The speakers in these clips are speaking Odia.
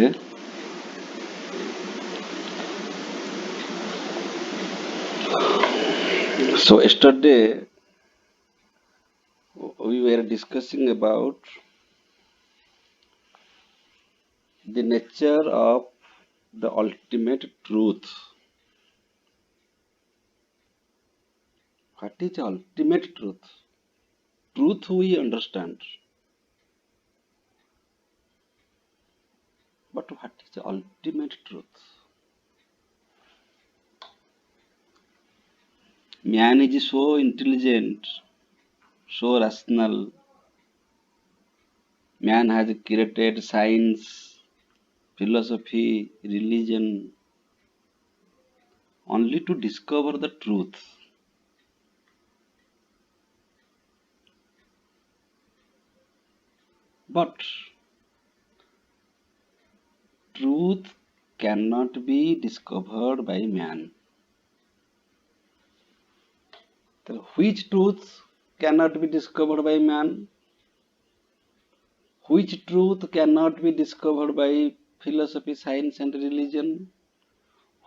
Okay. So yesterday we were discussing about the nature of the ultimate truth. What is the ultimate truth? Truth we understand, but what is the ultimate truth? Man is so intelligent, so rational. Man has created science, philosophy, religion only to discover the truth. But truth cannot be discovered by man. So which truth cannot be discovered by man? Which truth cannot be discovered by philosophy, science, and religion?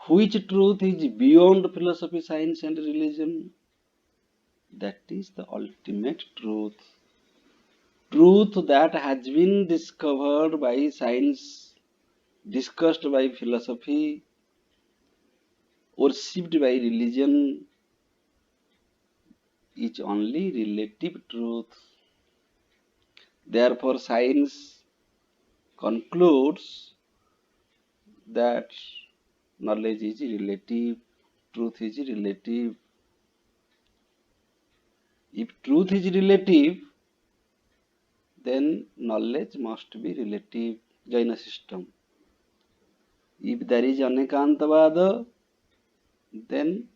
Which truth is beyond philosophy, science, and religion? That is the ultimate truth. Truth that has been discovered by science, discussed by philosophy, worshipped by religion is only relative truth. Therefore, science concludes that knowledge is relative, truth is relative. If truth is relative, then knowledge must be relative. Jaina system. If there is Anekantavada, then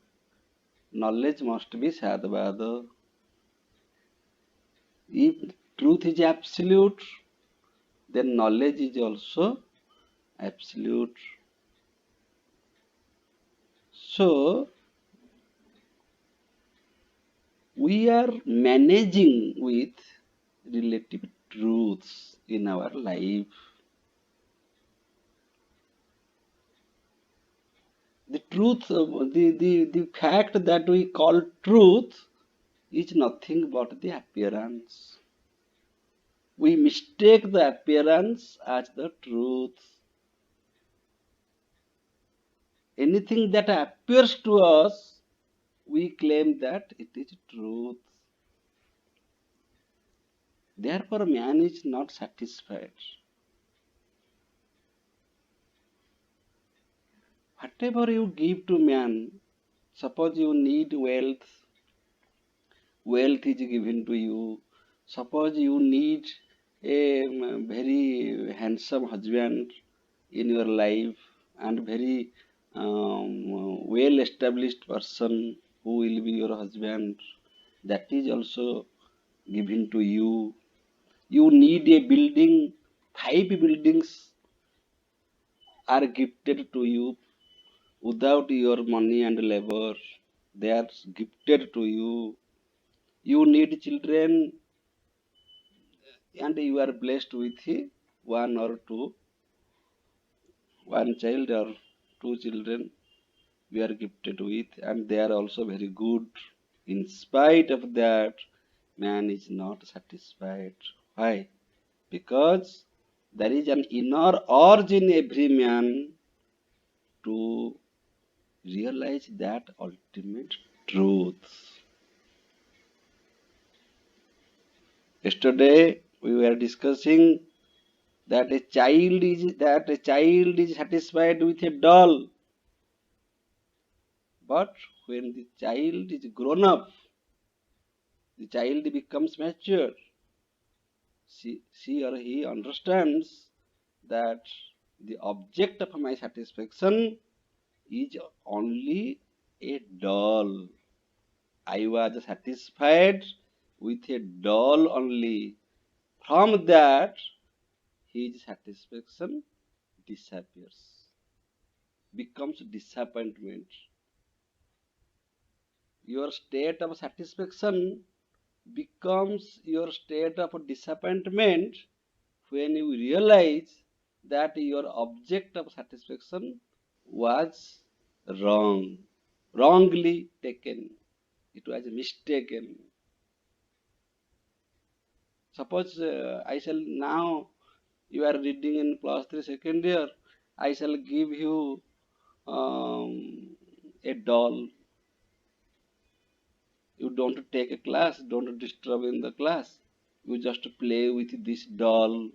knowledge must be Sadvada. If truth is absolute, then knowledge is also absolute. So, we are managing with relative truths in our life. The truth, the fact that we call truth is nothing but the appearance. We mistake the appearance as the truth. Anything that appears to us, we claim that it is truth. Therefore, man is not satisfied. Whatever you give to man, suppose you need wealth, wealth is given to you. Suppose you need a very handsome husband in your life and very well established person who will be your husband, that is also given to you. You need a building, 5 buildings are gifted to you without your money and labor. They are gifted to you. You need children and you are blessed with one or two, one child or two children we are gifted with, and they are also very good. In spite of that, man is not satisfied. Why? Because there is an inner urge in every man to realize that ultimate truth. Yesterday we were discussing that a child is satisfied with a doll, but when the child is grown up, the child becomes mature. She or he understands that the object of my satisfaction is only a doll. I was satisfied with a doll only. From that, his satisfaction disappears, becomes disappointment. Your state of satisfaction becomes your state of disappointment when you realize that your object of satisfaction was wrong, wrongly taken. It was mistaken. Suppose I shall now, you are reading in plus 3 second year, I shall give you a doll. You don't take a class, don't disturb in the class. You just play with this doll.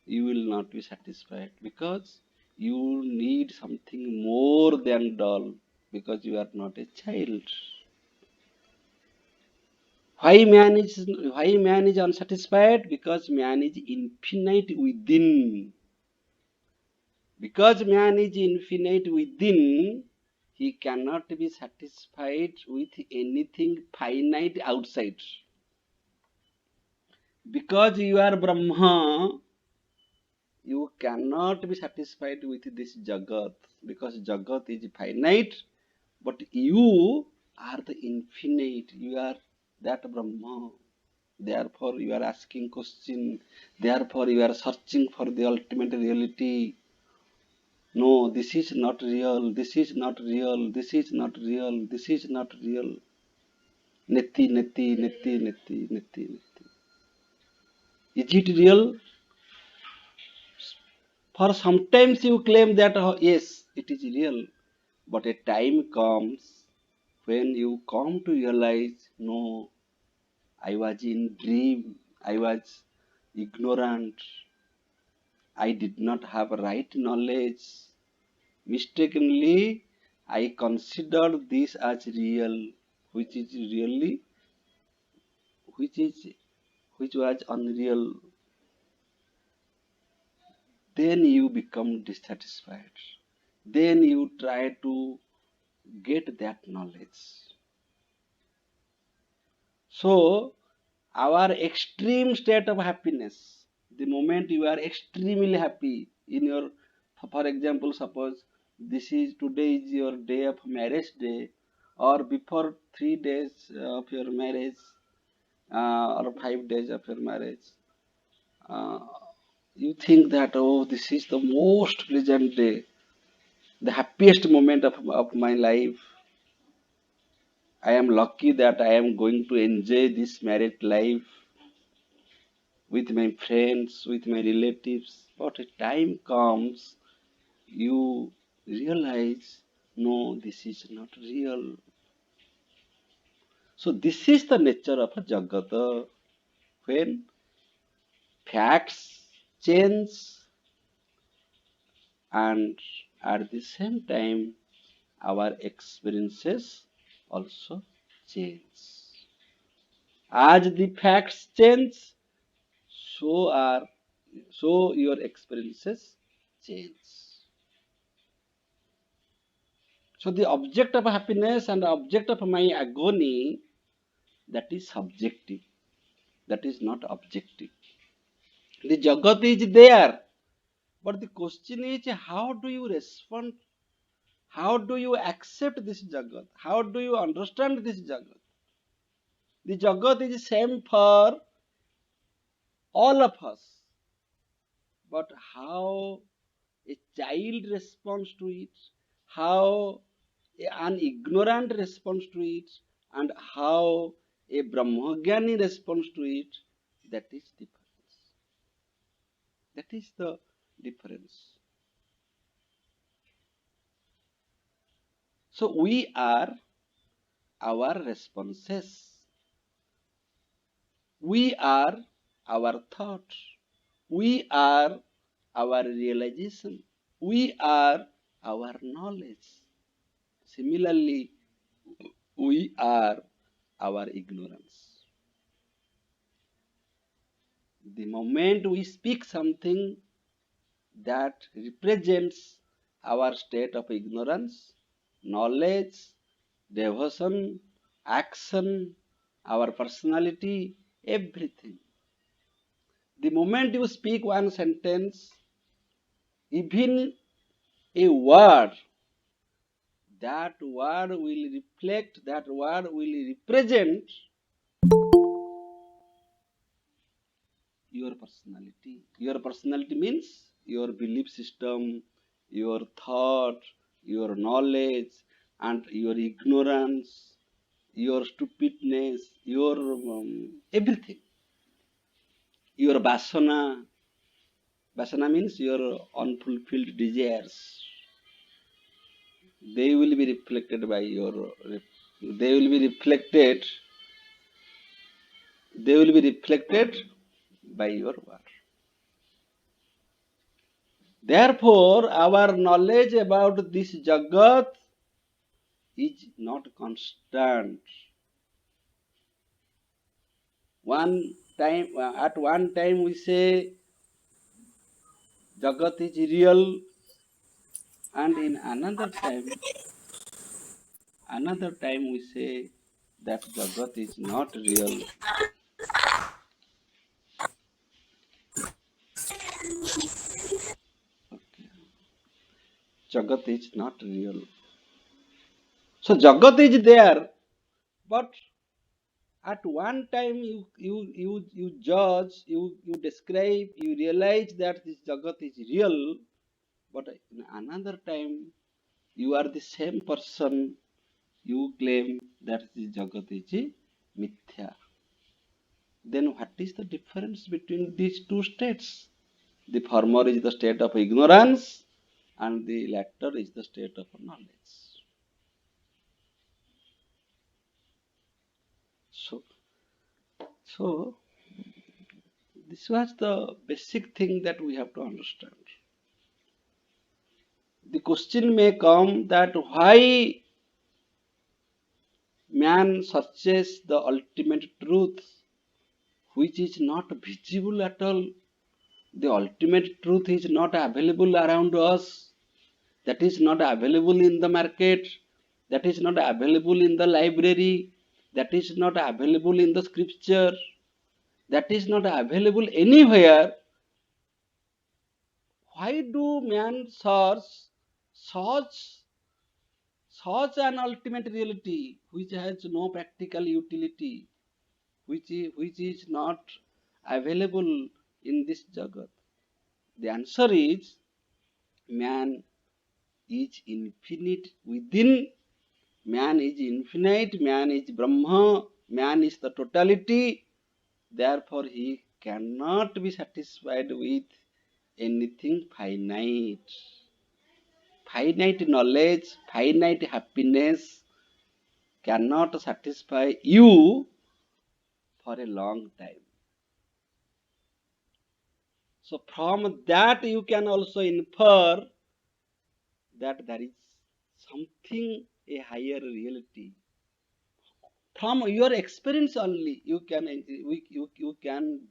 You will not be satisfied because you need something more than doll because you are not a child. Why man is unsatisfied? Because man is infinite within. Because man is infinite within, he cannot be satisfied with anything finite outside. Because you are Brahma, you cannot be satisfied with this Jagat. Because Jagat is finite, but you are the infinite. You are that Brahma. Therefore, you are asking question. Therefore, you are searching for the ultimate reality. No, this is not real. This is not real. This is not real. This is not real. Neti, neti, neti, neti, neti, neti. Is it real? For sometimes you claim that yes, it is real. But a time comes when you come to realize, no, I was in dream. I was ignorant. I did not have right knowledge. Mistakenly, I considered this as real, which is really, which is, which was unreal. Then you become dissatisfied. Then you try to get that knowledge. So, our extreme state of happiness, the moment you are extremely happy in your, for example, suppose this is today is your day of marriage day, or before 3 days of your marriage, or 5 days of your marriage, uh, you think that, oh, this is the most pleasant day, the happiest moment of my life. I am lucky that I am going to enjoy this married life with my friends, with my relatives. But a time comes, you realize, no, this is not real. So this is the nature of a Jagata. When facts change and at the same time our experiences also change. As the facts change, so are so your experiences change. So the object of happiness and the object of my agony, that is subjective. That is not objective. The Jagat is there, but the question is how do you respond? How do you accept this Jagat? How do you understand this Jagat? The Jagat is same for all of us, but how a child responds to it, how an ignorant responds to it, and how a Brahmagyani responds to it, that is difference. That is the difference. So we are our responses. We are our thought. We are our realization. We are our knowledge. Similarly, we are our ignorance. The moment we speak something that represents our state of ignorance, knowledge, devotion, action, our personality, everything. The moment you speak one sentence, even a word, that word will reflect, that word will represent your personality. Your personality means your belief system, your thought, your knowledge, and your ignorance, your stupidness, your everything, your vasana. Vasana means your unfulfilled desires. They will be reflected by your. They will be reflected. They will be reflected by your work. Therefore, our knowledge about this Jagat is not constant. At one time we say Jagat is real, and in another time we say that Jagat is not real. Okay. Jagat is not real. So Jagat is there, but at one time you judge, you describe, you realize that this Jagat is real, but in another time you are the same person, you claim that this Jagat is mithya. Then what is the difference between these two states? The former is the state of ignorance and the latter is the state of knowledge. So, so this was the basic thing that we have to understand. The question may come that why man searches the ultimate truth which is not visible at all. The ultimate truth is not available around us. That is not available in the market. That is not available in the library. That is not available in the scripture. That is not available anywhere. Why do man search such an ultimate reality which has no practical utility, which is not available in this Jagat? The answer is man is infinite within, man is infinite, man is Brahma, man is the totality, therefore he cannot be satisfied with anything finite. Finite knowledge, finite happiness cannot satisfy you for a long time. So from that you can also infer that there is something, a higher reality. From your experience only you can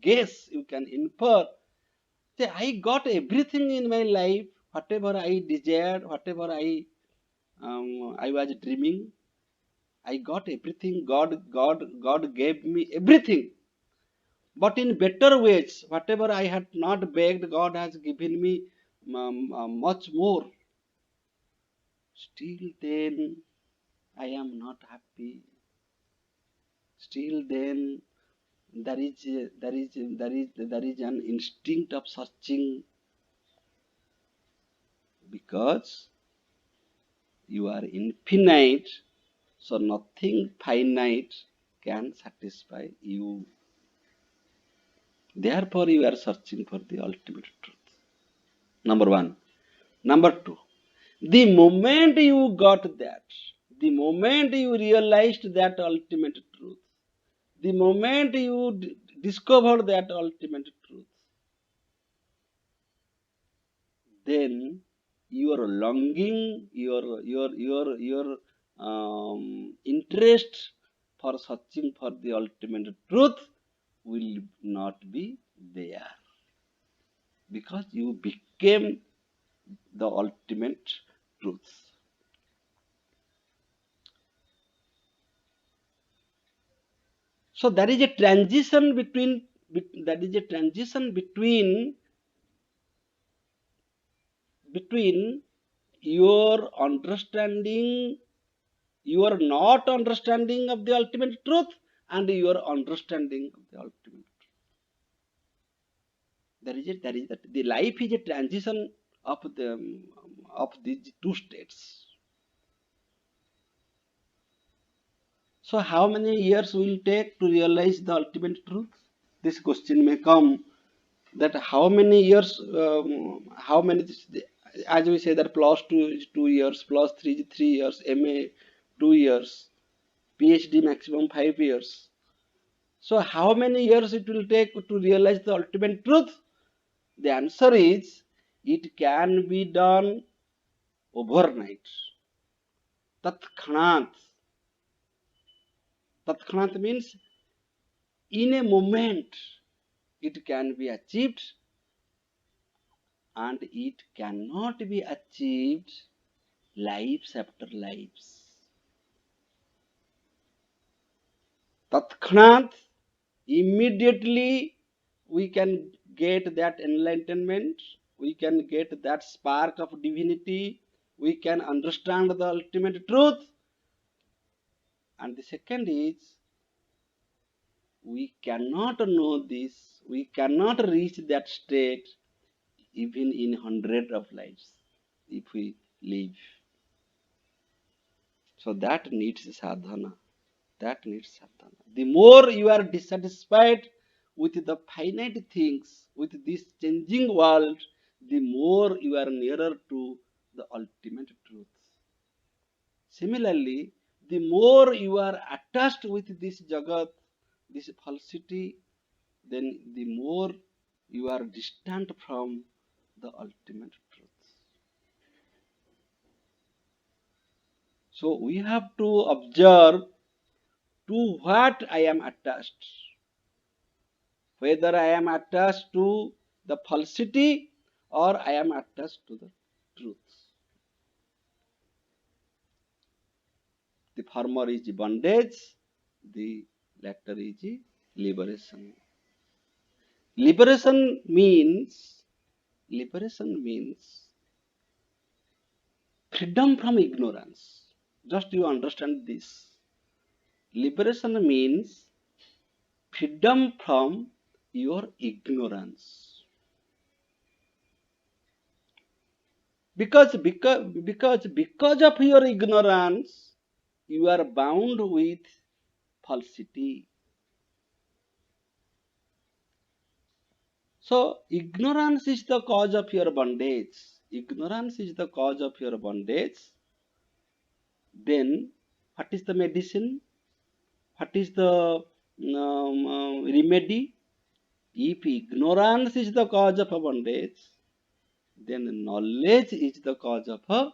guess, you can infer. Say, I got everything in my life, whatever I desired, whatever I was dreaming. I got everything. God gave me everything. But in better ways, whatever I had not begged, God has given me much more. Still, then I am not happy. Still, then there is an instinct of searching because you are infinite, so nothing finite can satisfy you. Therefore, you are searching for the ultimate truth. Number one. Number two, the moment you got that, the moment you realized that ultimate truth, the moment you discovered that ultimate truth, then your longing, your interest for searching for the ultimate truth will not be there because you became the ultimate truth. So there is a transition between your understanding, your not understanding of the ultimate truth and your understanding of the ultimate truth. The life is a transition of these two states. So how many years will take to realize the ultimate truth? This question may come, that how many years, how many, as we say that plus 2 is 2 years, plus 3 is 3 years, MA 2 years, PhD maximum 5 years. So how many years it will take to realize the ultimate truth? The answer is, it can be done overnight. Tatkhanat. Tatkhanat means in a moment it can be achieved, and it cannot be achieved lives after lives. Tatkhanat, immediately we can get that enlightenment, we can get that spark of divinity, we can understand the ultimate truth. And the second is, we cannot know this, we cannot reach that state even in hundred of lives if we live. So that needs sadhana. That needs sadhana. The more you are dissatisfied with the finite things, with this changing world, the more you are nearer to the ultimate truth. Similarly, the more you are attached with this jagat, this falsity, then the more you are distant from the ultimate truth. So we have to observe to what I am attached. Whether I am attached to the falsity or I am attached to the truth. The former is bondage, the latter is liberation. Liberation means freedom from ignorance. Just you understand this. Liberation means freedom from your ignorance. Because of your ignorance, you are bound with falsity. So ignorance is the cause of your bondage. Ignorance is the cause of your bondage. Then what is the medicine? What is the remedy? If ignorance is the cause of a bondage, then knowledge is the cause of a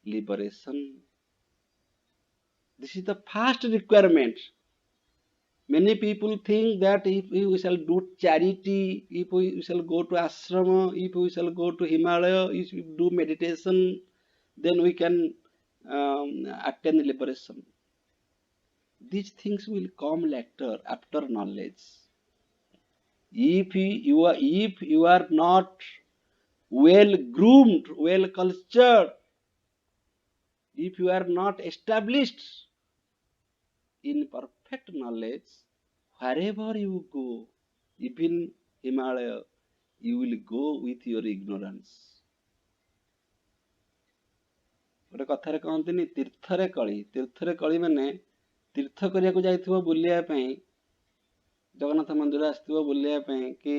liberation. This is the first requirement. Many people think that if we shall do charity, if we shall go to ashrama, if we shall go to Himalaya, if we do meditation, then we can attain liberation. These things will come later, after knowledge. If you are not well groomed, well cultured, if you are not established in perfect knowledge, wherever you go, even Himalaya, you will go with your ignorance. ଗୋଟେ କଥାରେ କହନ୍ତିନି ତୀର୍ଥରେ କଳି। ତୀର୍ଥରେ କଳି ମାନେ ତୀର୍ଥ କରିବାକୁ ଯାଇଥିବ ବୁଲିବା ପାଇଁ, ଜଗନ୍ନାଥ ମନ୍ଦିର ଆସିଥିବ ବୁଲିବା ପାଇଁ, କି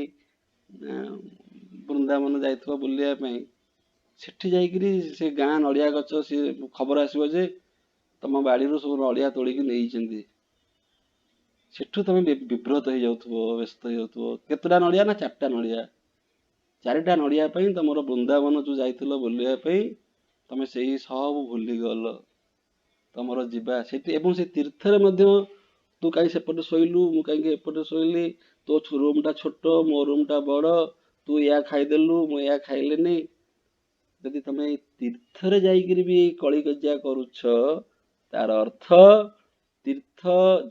ବୃନ୍ଦାବନ ଯାଇଥିବ ବୁଲିବା ପାଇଁ, ସେଠି ଯାଇକିରି ସେ ଗାଁ ନଡ଼ିଆ ଗଛ ସିଏ ଖବର ଆସିବ ଯେ ତମ ବାଡ଼ିରୁ ସବୁ ନଡ଼ିଆ ତୋଳିକି ନେଇଛନ୍ତି। ସେଠୁ ତମେ ବିବ୍ରତ ହେଇଯାଉଥିବ, ବ୍ୟସ୍ତ ହେଇଯାଉଥିବ। କେତେଟା ନଡ଼ିଆ ନା 4ଟା ନଡ଼ିଆ। 4ଟା ନଡ଼ିଆ ପାଇଁ ତମର ବୃନ୍ଦାବନ ଯୋଉ ଯାଇଥିଲ ବୁଲିବା ପାଇଁ, ତମେ ସେଇ ସବୁ ଭୁଲିଗଲ। ତମର ଯିବା ସେଠି, ଏବଂ ସେ ତୀର୍ଥରେ ମଧ୍ୟ ତୁ କାହିଁ ସେପଟେ ଶୋଇଲୁ, ମୁଁ କାହିଁକି ଏପଟେ ଶୋଇଲି, ତୋ ରୁମ୍ଟା ଛୋଟ, ମୋ ରୁମ୍ଟା ବଡ଼, ତୁ ୟା ଖାଇଦେଲୁ, ମୁଁ ୟା ଖାଇଲିନି। ଯଦି ତମେ ତୀର୍ଥରେ ଯାଇକିରି ବି କଳି କଜିଆ କରୁଛ, ତାର ଅର୍ଥ ତୀର୍ଥ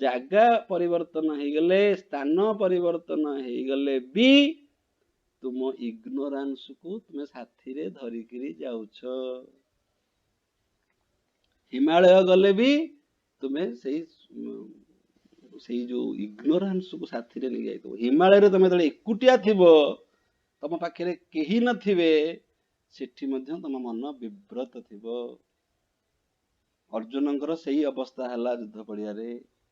ଜାଗା ପରିବର୍ତ୍ତନ ହେଇଗଲେ, ସ୍ଥାନ ପରିବର୍ତ୍ତନ ହେଇଗଲେ ବି ତୁମ ଇଗ୍ନୋରାନ୍ସକୁ ତୁମେ ସାଥିରେ ଧରିକିରି ଯାଉଛ। ହିମାଳୟ ଗଲେ ବି ତୁମେ ସେଇ ଯୋଉ ଇଗ୍ନୋରାନ୍ସକୁ ସାଥିରେ ନେଇ ଯାଇଥିବ। ହିମାଳୟରେ ତମେ ଯେତେବେଳେ ଏକୁଟିଆ ଥିବ, ତମ ପାଖରେ କେହି ନଥିବେ ସେଠି ମଧ୍ୟ ତମ ମନ ବିବ୍ରତ ଥିବ। ଅର୍ଜୁନଙ୍କର ସେଇ ଅବସ୍ଥା ହେଲା ଯୁଦ୍ଧ ପଡ଼ିଆରେ।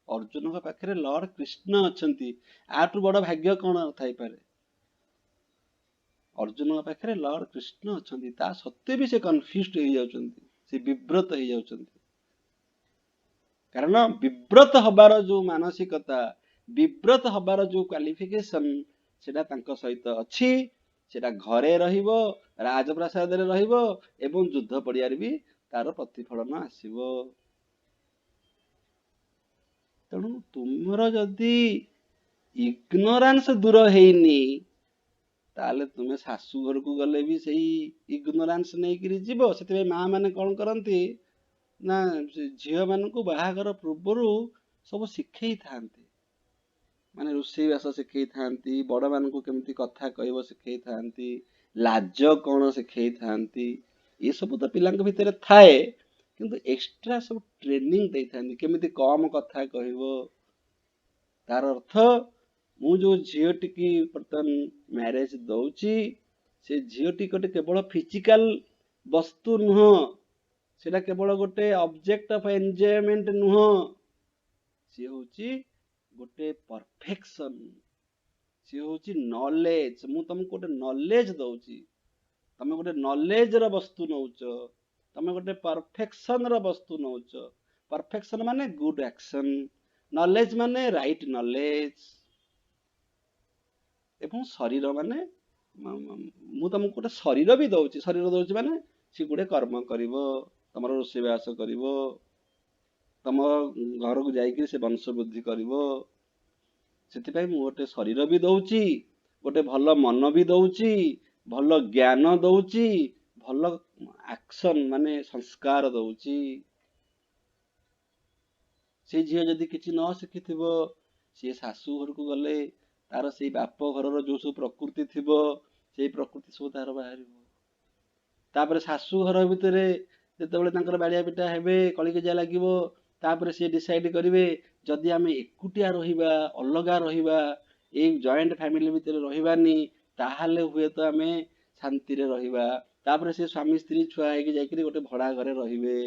ଅର୍ଜୁନଙ୍କ ପାଖରେ ଲର୍ଡ କୃଷ୍ଣ ଅଛନ୍ତି, ଆଠୁ ବଡ଼ ଭାଗ୍ୟ କଣ ଥାଇପାରେ? ଅର୍ଜୁନଙ୍କ ପାଖରେ ଲର୍ଡ କୃଷ୍ଣ ଅଛନ୍ତି, ତା ସତ୍ତ୍ୱେ ବି ସେ କନଫ୍ୟୁଜ୍ଡ ହେଇଯାଉଛନ୍ତି, ସେ ବିବ୍ରତ ହେଇଯାଉଛନ୍ତି। କାରଣ ବିବ୍ରତ ହବାର ଯୋଉ ମାନସିକତା, ବିବ୍ରତ ହବାର ଯୋଉ କ୍ୱାଲିଫିକେସନ, ସେଟା ତାଙ୍କ ସହିତ ଅଛି। ସେଟା ଘରେ ରହିବ, ରାଜପ୍ରାସାଦରେ ରହିବ ଏବଂ ଯୁଦ୍ଧ ପଡ଼ିଆରେ ବି ତାର ପ୍ରତିଫଳନ ଆସିବ। ତେଣୁ ତୁମର ଯଦି ଇଗ୍ନୋରାନ୍ସ ଦୂର ହେଇନି, ତାହେଲେ ତୁମେ ଶାଶୁ ଘରକୁ ଗଲେ ବି ସେଇ ଇଗ୍ନୋରାନ୍ସ ନେଇକିରି ଯିବ। ସେଥିପାଇଁ ମା ମାନେ କଣ କରନ୍ତି ନା, ଝିଅ ମାନଙ୍କୁ ବାହାଘର ପୂର୍ବରୁ ସବୁ ଶିଖେଇଥାନ୍ତି। ମାନେ ରୋଷେଇବାସ ଶିଖେଇଥାନ୍ତି, ବଡ଼ ମାନଙ୍କୁ କେମିତି କଥା କହିବ ଶିଖେଇଥାନ୍ତି, ଲାଜ କଣ ଶିଖେଇଥାନ୍ତି। ଏସବୁ ତ ପିଲାଙ୍କ ଭିତରେ ଥାଏ, କିନ୍ତୁ ଏକ୍ସଟ୍ରା ସବୁ ଟ୍ରେନିଂ ଦେଇଥାନ୍ତି, କେମିତି କମ କଥା କହିବ। ତାର ଅର୍ଥ, ମୁଁ ଯୋଉ ଝିଅଟିକି ବର୍ତ୍ତମାନ ମ୍ୟାରେଜ ଦଉଛି, ସେ ଝିଅଟି ଗୋଟେ କେବଳ ଫିଜିକାଲ ବସ୍ତୁ ନୁହଁ, ସେଟା କେବଳ ଗୋଟେ ଅବଜେକ୍ଟ ଅଫ ଏନଜୟମେଣ୍ଟ ନୁହଁ, ସିଏ ହଉଛି ଗୋଟେ ପରଫେକ୍ସନ, ସିଏ ହଉଛି ନଲେଜ। ମୁଁ ତମକୁ ଗୋଟେ ନଲେଜ ଦଉଛି, ତମେ ଗୋଟେ ନଲେଜ ର ବସ୍ତୁ ନଉଛ, ତମେ ଗୋଟେ ପରଫେକ୍ସନ ର ବସ୍ତୁ ନଉଛ। ପରଫେକ୍ସନ ମାନେ ଗୁଡ ଆକ୍ସନ, ନଲେଜ ମାନେ ରାଇଟ ନଲେଜ, ଏବଂ ଶରୀର ମାନେ ମୁଁ ତମକୁ ଗୋଟେ ଶରୀର ବି ଦଉଛି। ଶରୀର ଦଉଛି ମାନେ ସେ ଗୋଟେ କର୍ମ କରିବ, ତମର ରୋଷେଇବାସ କରିବ, ତମ ଘରକୁ ଯାଇକି ସେ ବଂଶ ବୃଦ୍ଧି କରିବ। ସେଥିପାଇଁ ମୁଁ ଗୋଟେ ଶରୀର ବି ଦଉଛି, ଗୋଟେ ଭଲ ମନ ବି ଦଉଛି, ଭଲ ଜ୍ଞାନ ଦଉଛି, ଭଲ ଆକ୍ସନ ମାନେ ସଂସ୍କାର ଦଉଛି। ସେ ଝିଅ ଯଦି କିଛି ନ ଶିଖିଥିବ, ସିଏ ଶାଶୁ ଘରକୁ ଗଲେ ତାର ସେଇ ବାପ ଘରର ଯୋଉ ସବୁ ପ୍ରକୃତି ଥିବ, ସେଇ ପ୍ରକୃତି ସବୁ ତାର ବାହାରିବ। ତାପରେ ଶାଶୁ ଘର ଭିତରେ ଯେତେବେଳେ ତାଙ୍କର ବାଡିଆ ପିଟା ହେବେ, କଳିକଜିଆ ଲାଗିବ, ତାପରେ ସିଏ ଡିସାଇଡ କରିବେ ଯଦି ଆମେ ଏକୁଟିଆ ରହିବା, ଅଲଗା ରହିବା, ଏଇ ଜଏଣ୍ଟ ଫ୍ୟାମିଲି ଭିତରେ ରହିବାନି, ତାହେଲେ ହୁଏତ ଆମେ ଶାନ୍ତିରେ ରହିବା। ତାପରେ ସେ ସ୍ୱାମୀ ସ୍ତ୍ରୀ ଛୁଆ ହେଇକି ଯାଇକିରି ଗୋଟେ ଭଡା ଘରେ ରହିବେ,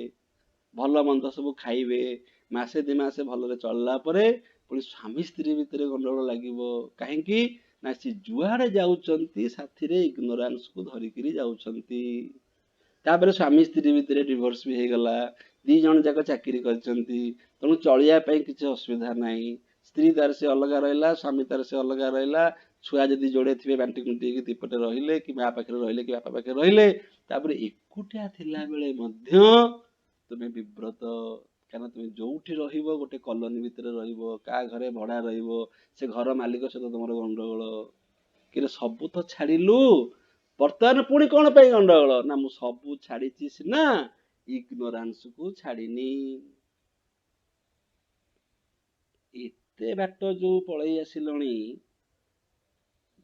ଭଲ ମନ୍ଦ ସବୁ ଖାଇବେ। ମାସେ 2 ମାସ ଭଲରେ ଚଳିଲା ପରେ ପୁଣି ସ୍ୱାମୀ ସ୍ତ୍ରୀ ଭିତରେ ଗଣ୍ଡଗୋଳ ଲାଗିବ। କାହିଁକି ନା ସେ ଯୁଆଡେ ଯାଉଛନ୍ତି ସାଥିରେ ଇଗ୍ନୋରାନ୍ସକୁ ଧରିକିରି ଯାଉଛନ୍ତି। ତାପରେ ସ୍ୱାମୀ ସ୍ତ୍ରୀ ଭିତରେ ଡିଭୋର୍ସ ବି ହେଇଗଲା, 2 ଜଣ ଯାକ ଚାକିରି କରିଛନ୍ତି, ତେଣୁ ଚଳିବା ପାଇଁ କିଛି ଅସୁବିଧା ନାହିଁ। ସ୍ତ୍ରୀ ତାର ସେ ଅଲଗା ରହିଲା, ସ୍ୱାମୀ ତାର ସେ ଅଲଗା ରହିଲା, ଛୁଆ ଯଦି ଯୋଡେ ଥିବେ ବାଣ୍ଟି କୁଣ୍ଟି ହେଇକି ଦିପଟେ ରହିଲେ, କି ମା ପାଖରେ ରହିଲେ କି ବାପା ପାଖରେ ରହିଲେ। ତାପରେ ଏକୁଟିଆ ଥିଲା ବେଳେ ମଧ୍ୟ ତୁମେ ବିବ୍ରତ, କାରଣ ତୁମେ ଯୋଉଠି ରହିବ ଗୋଟେ କଲୋନୀ ଭିତରେ ରହିବ, କାହା ଘରେ ଭଡା ରହିବ, ସେ ଘର ମାଲିକ ସହିତ ତମର ଗଣ୍ଡଗୋଳ। କିନ୍ତୁ ସବୁ ତ ଛାଡିଲୁ, ବର୍ତ୍ତମାନ ପୁଣି କଣ ପାଇଁ ଗଣ୍ଡଗୋଳ? ନା ମୁଁ ସବୁ ଛାଡିଛି ସିନା ଇଗ୍ନୋରାନ୍ସକୁ ଛାଡିନି। ଏତେ ବାଟ ଯୋଉ ପଳେଇ ଆସିଲଣି,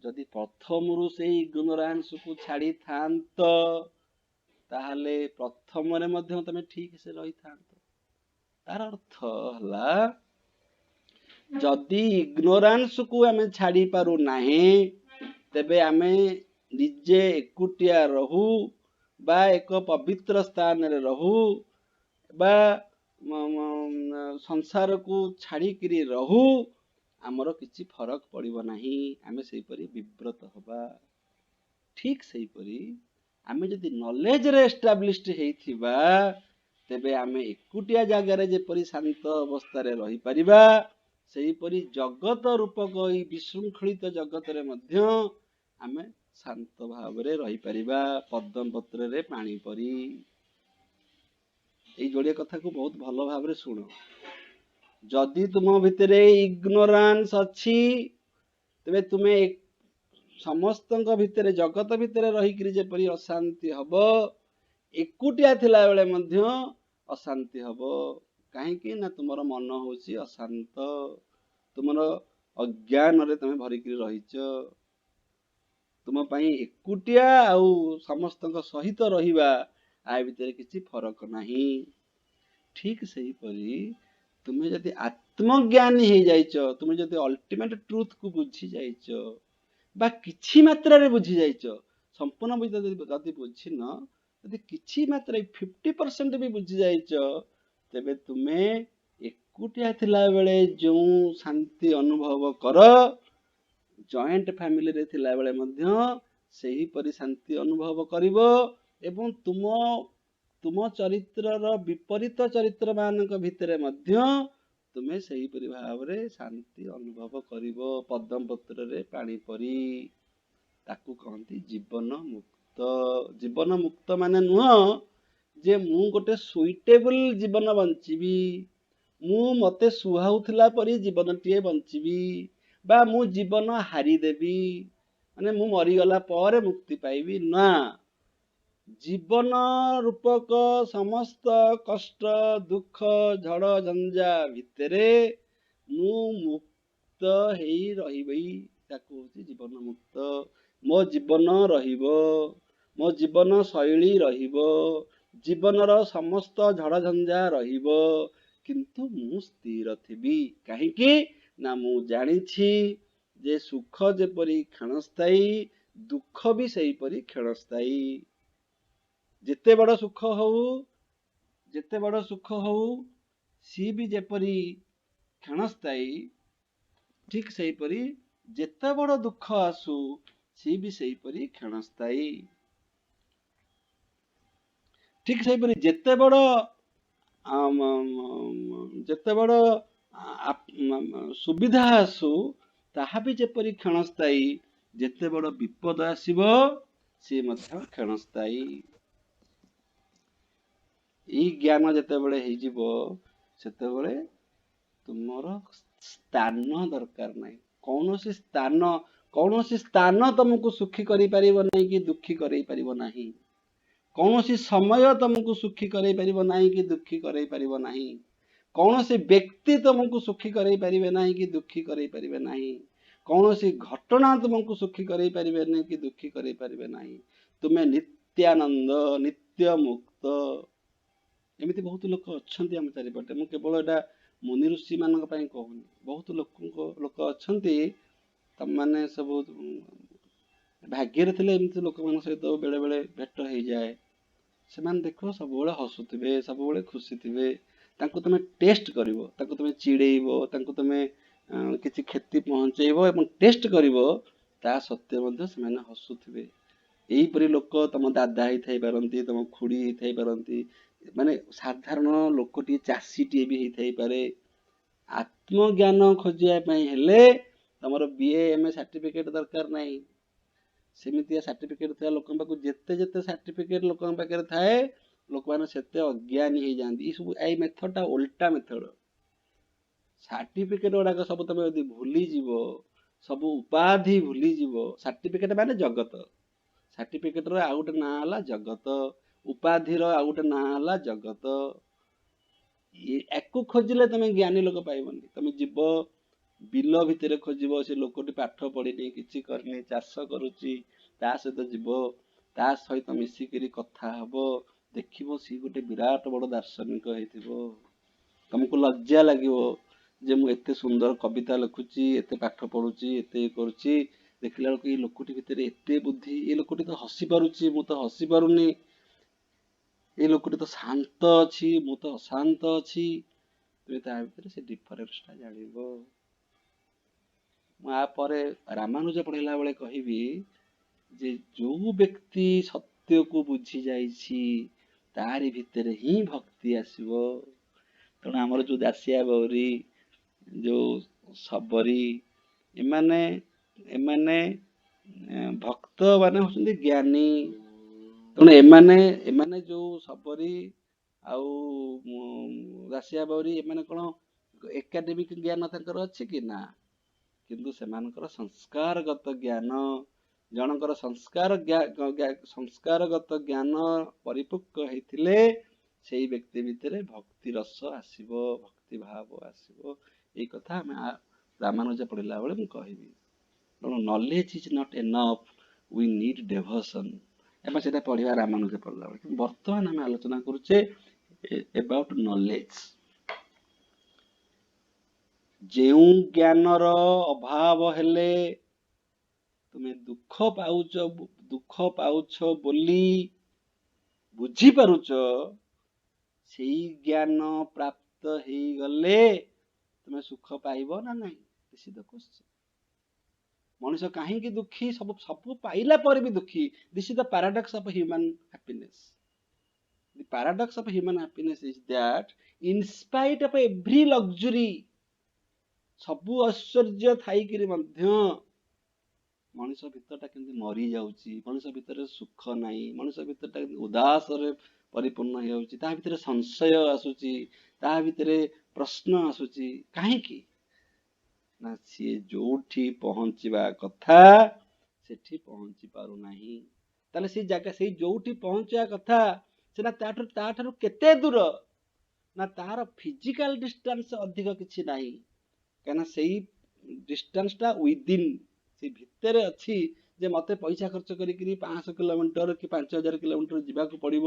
ଯଦି ପ୍ରଥମରୁ ସେଇ ଇଗ୍ନୋରାନ୍ସକୁ ଛାଡିଥାନ୍ତ, ତାହେଲେ ପ୍ରଥମରେ ମଧ୍ୟ ତମେ ଠିକ ସେ ରହିଥାନ୍ତ। ତାର ଅର୍ଥ ହେଲା, ଯଦି ଇଗ୍ନୋରାନ୍ସକୁ ଆମେ ଛାଡି ପାରୁନାହିଁ, ତେବେ ଆମେ ନିଜେ ଏକୁଟିଆ ରହୁ ବା ଏକ ପବିତ୍ର ସ୍ଥାନରେ ରହୁ ବା ସଂସାରକୁ ଛାଡିକିରି ରହୁ, ଆମର କିଛି ଫରକ ପଡିବ ନାହିଁ, ଆମେ ସେଇପରି ବିବ୍ରତ ହବା। ଠିକ ସେଇପରି ଆମେ ଯଦି ନଲେଜରେ ଏଷ୍ଟାବ୍ଲିଶ୍ଡ ହେଇଥିବା, ତେବେ ଆମେ ଏକୁଟିଆ ଜାଗାରେ ଯେପରି ଶାନ୍ତ ଅବସ୍ଥାରେ ରହିପାରିବା, ସେହିପରି ଜଗତ ରୂପକ ଏଇ ବିଶୃଙ୍ଖଳିତ ଜଗତରେ ମଧ୍ୟ ଆମେ ଶାନ୍ତ ଭାବରେ ରହିପାରିବା, ପଦ୍ମପତ୍ରରେ ପାଣି ପରି। ଏଇ ଯୋଡ଼ିଏ କଥାକୁ ବହୁତ ଭଲ ଭାବରେ ଶୁଣ। ଯଦି ତୁମ ଭିତରେ ଇଗ୍ନୋରାନ୍ସ ଅଛି, ତେବେ ତୁମେ ସମସ୍ତଙ୍କ ଭିତରେ, ଜଗତ ଭିତରେ ରହିକିରି ଯେପରି ଅଶାନ୍ତି ହବ, ଏକୁଟିଆ ଥିଲା ବେଳେ ମଧ୍ୟ ଅଶାନ୍ତି ହବ। କାହିଁକି ନା ତୁମର ମନ ହଉଛି ଅଶାନ୍ତ, ତୁମର ଅଜ୍ଞାନରେ ତମେ ଭରିକିରି ରହିଛ। ତୁମ ପାଇଁ ଏକୁଟିଆ ଆଉ ସମସ୍ତଙ୍କ ସହିତ ରହିବା, ଆ ଭିତରେ କିଛି ଫରକ ନାହିଁ। ଠିକ ସେହିପରି ତୁମେ ଯଦି ଆତ୍ମଜ୍ଞାନୀ ହେଇଯାଇଛ, ତୁମେ ଯଦି ଅଲ୍ଟିମେଟ ଟ୍ରୁଥକୁ ବୁଝି ଯାଇଛ, बा किछि मात्रा बुझी जाइच संपूर्ण जदि बुझिन जदि किछि मात्रा 50% भी बुझी जाइच तेबे तुमे एकुटिया थिला बेले जो शांति अनुभव कर जॉइंट फैमिली रे थिला बेले मध्य सही परि शांति अनुभव करिवो एवं तुम चरित्रर विपरीत चरित्र मानक भितरे मध्य तुमे सही परि भावरे शांति अनुभव करिवो पद्म पत्र रे पानी परी ताकू कहती जीवन मुक्त माने नुह जे मु गोटे सुइटेबल जीवन बंचीबी मु मते सुहाउथिला परी जीवन टीए बंचीबी बा मु जीवन हारी देबी माने मु मरीगला पर मुक्ति पाइबी ना जीवन रूपक समस्त कष्ट दुख झड़ झंझा भितरे मु मुक्त हेई रहिबई ताकू होची जीवन मुक्त मो जीवन रहिबो मो जीवन शैली रहिबो जीवनर समस्त झड़ झंझा रहिबो किंतु मु स्थिर थिबी काहेकि ना मु जानिछि जे सुख जेपरी क्षणस्थायी दुख भी सही परी क्षणस्थायी जेते बड़ सुख हो सी भी जेपरी क्षणस्थायी ठीक सही परी जेते बड़ दुख आसु सी भी सही परी क्षणस्थायी ठीक सही परी जेते बड़ सुविधा आसु ताहा भी जेपरी क्षणस्थायी जेते बड़ विपद आसीबो सी मध्य क्षणस्थायी ई ज्ञान जेतेबेले हेजिबो सेतेबेले तुमर स्थान दरकार नहीं कौनसी स्थान तुमको सुखी करि परिबो नहीं कि दुखी करि परिबो नहीं कौनसी समय तुमको सुखी करि परिबो नहीं कि दुखी करि परिबो नहीं कौनसी व्यक्ति तुमको सुखी करि परिबे नहीं कि दुखी करि परिबे नहीं कौनसी घटना तुमको सुखी करि परिबे नहीं कि दुखी करि परिबे नहीं तुमे नित्यानंद नित्य मुक्त एमती बहुत लोक अच्छा आम चारिपटे मुझे केवल यहाँ मुनि ऋषि मान कहूनी बहुत लोक अच्छा तुम मैंने सब भाग्य थे एमती लोक मान सहित बेले बेले भेट हो जाए से देख सब हसुवे सब खुशी थे तुम टेस्ट कर तुम चिड़ेब तुम किसी क्षति पहुँचेब टेस्ट कर सत्य से हसुवे यहीपरि लोक तुम दादा ही थी पारती तुम खुड़ी ही थी पारती माने साधारण लोकटी चाषीटी भी होई पारे आत्मज्ञान खोजापी हेले तुम बीए एमए सर्टिफिकेट दरकार नहीं सेमितिया सर्टिफिकेट था लोक जिते जिते सर्टिफिकेट लोक पाखे थाए लोक मैंने सेते अज्ञानी हो जाती सब यही मेथडटा उल्टा मेथड सर्टिफिकेट गुड़ाक सब तुम यदि भूलीज सब उपाधि भूलीज सर्टिफिकेट माने जगत सर्टिफिकेट आउ गोटे ना है जगत उपाधिर आउ गोटे ना है जगत या खोजिले तुम ज्ञानी लोक पाइबनी तुम जीव बिल भितर खोज से लोकटी पाठ पढ़ी कि करनी चाष करुच्ची सहित जीव ता सहित मिसिकी कथा हम देख सी गोटे विराट बड़ दार्शनिक हो तुमको लज्जा लगे जे मुझे सुंदर कविता लिखुची एत पाठ पढ़ुची एत करुच्ची देखला बेलू ये लोकटी भितर एत बुद्धि ये लोकटी तो हसी पारुची मु तो हसी पारुनी ये लोकटी तो शांत अच्छी मु तो अशांत अच्छी तुम ता भीतर से डिफरेन्सटा जानिबो मुझे रामानुज पढ़ला बेले कहबी जे जो व्यक्ति सत्य को बुझी जाइछि तारी भितर ही भक्ति आसीबो तेणु आमर जो दासिया बौरी जो सबरी एमाने एमाने भक्त माने होचंदी ज्ञानी तेणु एमाने जो सबरी आउ दासिया बौरी एमाने कौन एकाडेमिक ज्ञान तांकर अछि कि ना किंतु सेमानकर संस्कारगत ज्ञान जनकर संस्कारगत ज्ञान परिपक्व होइथिले सेई व्यक्ति भितर भक्ति रस आसीबो भक्ति भाव आसीबो एई कथा हम रामानुज पढ़ला बेले मु कहबी तेणु knowledge is not enough we need devotion एम से पढ़ा रामानुज पढ़ला बेले बर्तमान आम आलोचना करुचे अबाउट नॉलेज जेउ ज्ञानर अभाव हेले ତୁମେ ଦୁଃଖ ପାଉଛ ବୋଲି ବୁଝିପାରୁଛ, ସେଇ ଜ୍ଞାନ ପ୍ରାପ୍ତ ହେଇଗଲେ ତୁମେ ସୁଖ ପାଇବ ନା ନାହିଁ? This is the question. ମଣିଷ କାହିଁକି ଦୁଃଖୀ? ସବୁ ପାଇଲା ପରେ ବି ଦୁଃଖୀ। This is the paradox of human happiness. The paradox of human happiness is that in spite of every luxury, ସବୁ ଐଶ୍ୱର୍ଯ୍ୟ ଥାଇକିରି ମଧ୍ୟ ମଣିଷ ଭିତରଟା କେମିତି ମରିଯାଉଛି, ମଣିଷ ଭିତରେ ସୁଖ ନାହିଁ, ମଣିଷ ଭିତରଟା ଉଦାସରେ ପରିପୂର୍ଣ୍ଣ ହେଇଯାଉଛି, ତା ଭିତରେ ସଂଶୟ ଆସୁଛି, ତା ଭିତରେ ପ୍ରଶ୍ନ ଆସୁଛି। କାହିଁକି ନା ସିଏ ଯୋଉଠି ପହଞ୍ଚିବା କଥା ସେଠି ପହଞ୍ଚି ପାରୁନାହିଁ। ତାହେଲେ ସେଇ ଜାଗା, ସେଇ ଯୋଉଠି ପହଞ୍ଚିବା କଥା ସେଟା ତାଠାରୁ କେତେ ଦୂର? ନା ତାର ଫିଜିକାଲ ଡିଷ୍ଟାନ୍ସ ଅଧିକ କିଛି ନାହିଁ, କାହିଁକିନା ସେଇ ଡିଷ୍ଟାନ୍ସଟା ୱିଦିନ୍, ସେ ଭିତରେ ଅଛି ଯେ ମତେ ପଇସା ଖର୍ଚ୍ଚ କରିକିରି 500 କିଲୋମିଟର କି 5000 କିଲୋମିଟର ଯିବାକୁ ପଡ଼ିବ।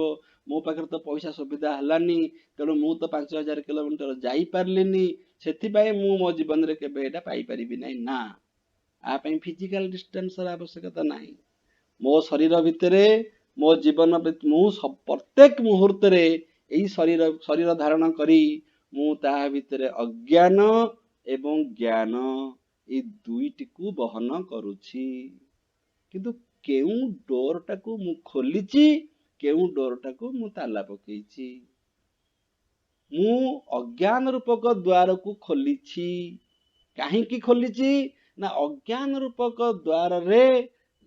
ମୋ ପାଖରେ ତ ପଇସା ସୁବିଧା ହେଲାନି, ତେଣୁ ମୁଁ ତ 5000 କିଲୋମିଟର ଯାଇପାରିଲିନି, ସେଥିପାଇଁ ମୁଁ ମୋ ଜୀବନରେ କେବେ ଏଇଟା ପାଇପାରିବି ନାହିଁ। ନା, ଆ ପାଇଁ ଫିଜିକାଲ ଡିଷ୍ଟାନ୍ସର ଆବଶ୍ୟକତା ନାହିଁ। ମୋ ଶରୀର ଭିତରେ, ମୋ ଜୀବନ, ମୁଁ ପ୍ରତ୍ୟେକ ମୁହୂର୍ତ୍ତରେ ଏଇ ଶରୀର ଧାରଣ କରି ମୁଁ ତାହା ଭିତରେ ଅଜ୍ଞାନ ଏବଂ ଜ୍ଞାନ ଏଇ ଦୁଇଟିକୁ ବହନ କରୁଛି। କିନ୍ତୁ କେଉଁ ଡୋରଟାକୁ ମୁଁ ଖୋଲିଛି, କେଉଁ ଡୋରଟାକୁ ମୁଁ ତାଲା ପକେଇଛି? ମୁଁ ଅଜ୍ଞାନ ରୂପକ ଦ୍ୱାରକୁ ଖୋଲିଛି। କାହିଁକି ଖୋଲିଛି? ନା ଅଜ୍ଞାନ ରୂପକ ଦ୍ୱାରରେ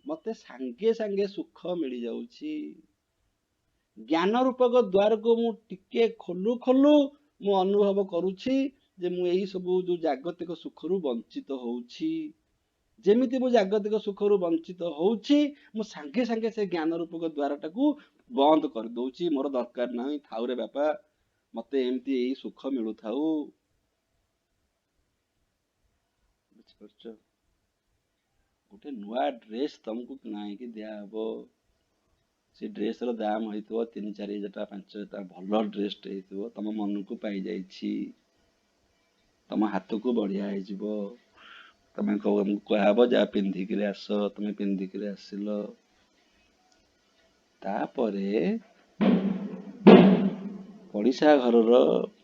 ମତେ ସାଙ୍ଗେ ସାଙ୍ଗେ ସୁଖ ମିଳିଯାଉଛି। ଜ୍ଞାନ ରୂପକ ଦ୍ୱାରକୁ ମୁଁ ଟିକେ ଖୋଲୁ ଖୋଲୁ ମୁଁ ଅନୁଭବ କରୁଛି ଯେ ମୁଁ ଏଇ ସବୁ ଯୋଉ ଜାଗତିକ ସୁଖରୁ ବଞ୍ଚିତ ହଉଛି। ଯେମିତି ମୁଁ ଜାଗତିକ ସୁଖରୁ ବଞ୍ଚିତ ହଉଛି, ମୁଁ ସାଙ୍ଗେ ସାଙ୍ଗେ ସେ ଜ୍ଞାନ ରୂପକ ଦ୍ୱାରଟାକୁ ବନ୍ଦ କରିଦଉଛି। ମୋର ଦରକାର ନାହିଁ, ଥାଉରେ ବାପା, ମତେ ଏମିତି ଏଇ ସୁଖ ମିଳୁଥାଉ। ବୁଝିପାରୁଛ? ଗୋଟେ ନୂଆ ଡ୍ରେସ୍ ତମକୁ କିଣା ହେଇକି ଦିଆହବ, ସେ ଡ୍ରେସର ଦାମ ହେଇଥିବ 3-4 ହଜାର ଟଙ୍କା, 5 ହଜାର ଟଙ୍କା, ଭଲ ଡ୍ରେସଟେ ହେଇଥିବ, ତମ ମନକୁ ପାଇଯାଇଛି, ତମ ହାତକୁ ବଢିଆ ହେଇଯିବ, ତମେ କୁହାହବ ଯା ପିନ୍ଧିକିରି ଆସ, ତମେ ପିନ୍ଧିକିରି ଆସିଲ। ତାପରେ ପଡ଼ିଶା ଘରର,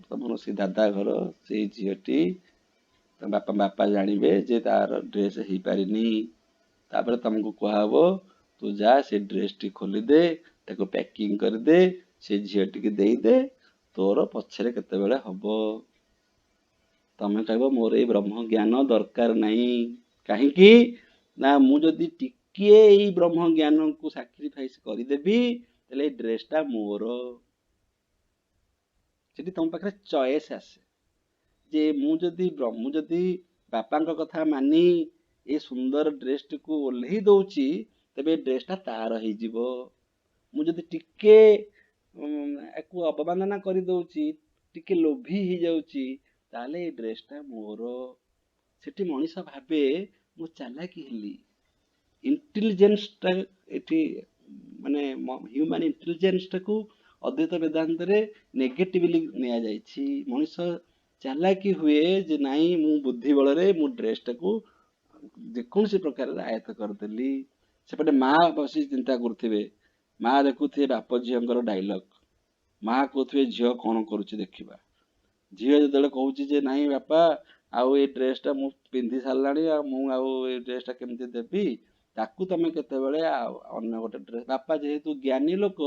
ତମର ସେ ଦାଦା ଘର ସେଇ ଝିଅଟି, ବାପା ଜାଣିବେ ଯେ ତାର ଡ୍ରେସ୍ ହେଇପାରିନି। ତାପରେ ତମକୁ କୁହାହବ ତୁ ଯା ସେ ଡ୍ରେସଟି ଖୋଲିଦେ, ତାକୁ ପ୍ୟାକିଂ କରିଦେ, ସେ ଝିଅଟିକି ଦେଇଦେ, ତୋର ପଛରେ କେତେବେଳେ ହବ। ତମେ କହିବ ମୋର ଏଇ ବ୍ରହ୍ମ ଜ୍ଞାନ ଦରକାର ନାହିଁ। କାହିଁକି ନା ମୁଁ ଯଦି ଟିକିଏ ଏଇ ବ୍ରହ୍ମ ଜ୍ଞାନକୁ ସାକ୍ରିଫାଇସ୍ କରିଦେବି, ତାହେଲେ ଏଇ ଡ୍ରେସଟା ମୋର। ସେଠି ତମ ପାଖରେ ଚଏସ୍ ଆସେ ଯେ ମୁଁ ଯଦି ବାପାଙ୍କ କଥା ମାନି ଏ ସୁନ୍ଦର ଡ୍ରେସଟିକୁ ଓହ୍ଲେଇ ଦଉଛି, ତେବେ ଏ ଡ୍ରେସଟା ତାର ହେଇଯିବ। ମୁଁ ଯଦି ଟିକେ ୟାକୁ ଅବମାନନା କରିଦଉଛି, ଟିକେ ଲୋଭି ହେଇଯାଉଛି, ତାହେଲେ ଏ ଡ୍ରେସଟା ମୋର। ସେଠି ମଣିଷ ଭାବେ ମୁଁ ଚାଲାକି ହେଲି। ଇଣ୍ଟେଲିଜେନ୍ସଟା ଏଠି ମାନେ ହ୍ୟୁମାନ ଇଣ୍ଟେଲିଜେନ୍ସଟାକୁ ଅଦ୍ୱୈତ ବେଦାନ୍ତରେ ନେଗେଟିଭଲି ନିଆଯାଇଛି। ମଣିଷ ଚାଲାକି ହୁଏ ଯେ ନାଇଁ, ମୁଁ ବୁଦ୍ଧି ବଳରେ ମୁଁ ଡ୍ରେସଟାକୁ ଯେକୌଣସି ପ୍ରକାରରେ ଆୟତ୍ତ କରିଦେଲି। ସେପଟେ ମା ବସି ଚିନ୍ତା କରୁଥିବେ, ମା ଦେଖୁଥିବେ ବାପ ଝିଅଙ୍କର ଡାଇଲଗ, ମା କହୁଥିବେ ଝିଅ କଣ କରୁଛି ଦେଖିବା। ଝିଅ ଯେତେବେଳେ କହୁଛି ଯେ ନାଇଁ ବାପା, ଆଉ ଏଇ ଡ୍ରେସଟା ମୁଁ ପିନ୍ଧି ସାରିଲାଣି, ଆଉ ମୁଁ ଆଉ ଏଇ ଡ୍ରେସଟା କେମିତି ଦେବି, ତାକୁ ତମେ କେତେବେଳେ ଆଉ ଅନ୍ୟ ଗୋଟେ ଡ୍ରେସ। ବାପା ଯେହେତୁ ଜ୍ଞାନୀ ଲୋକ,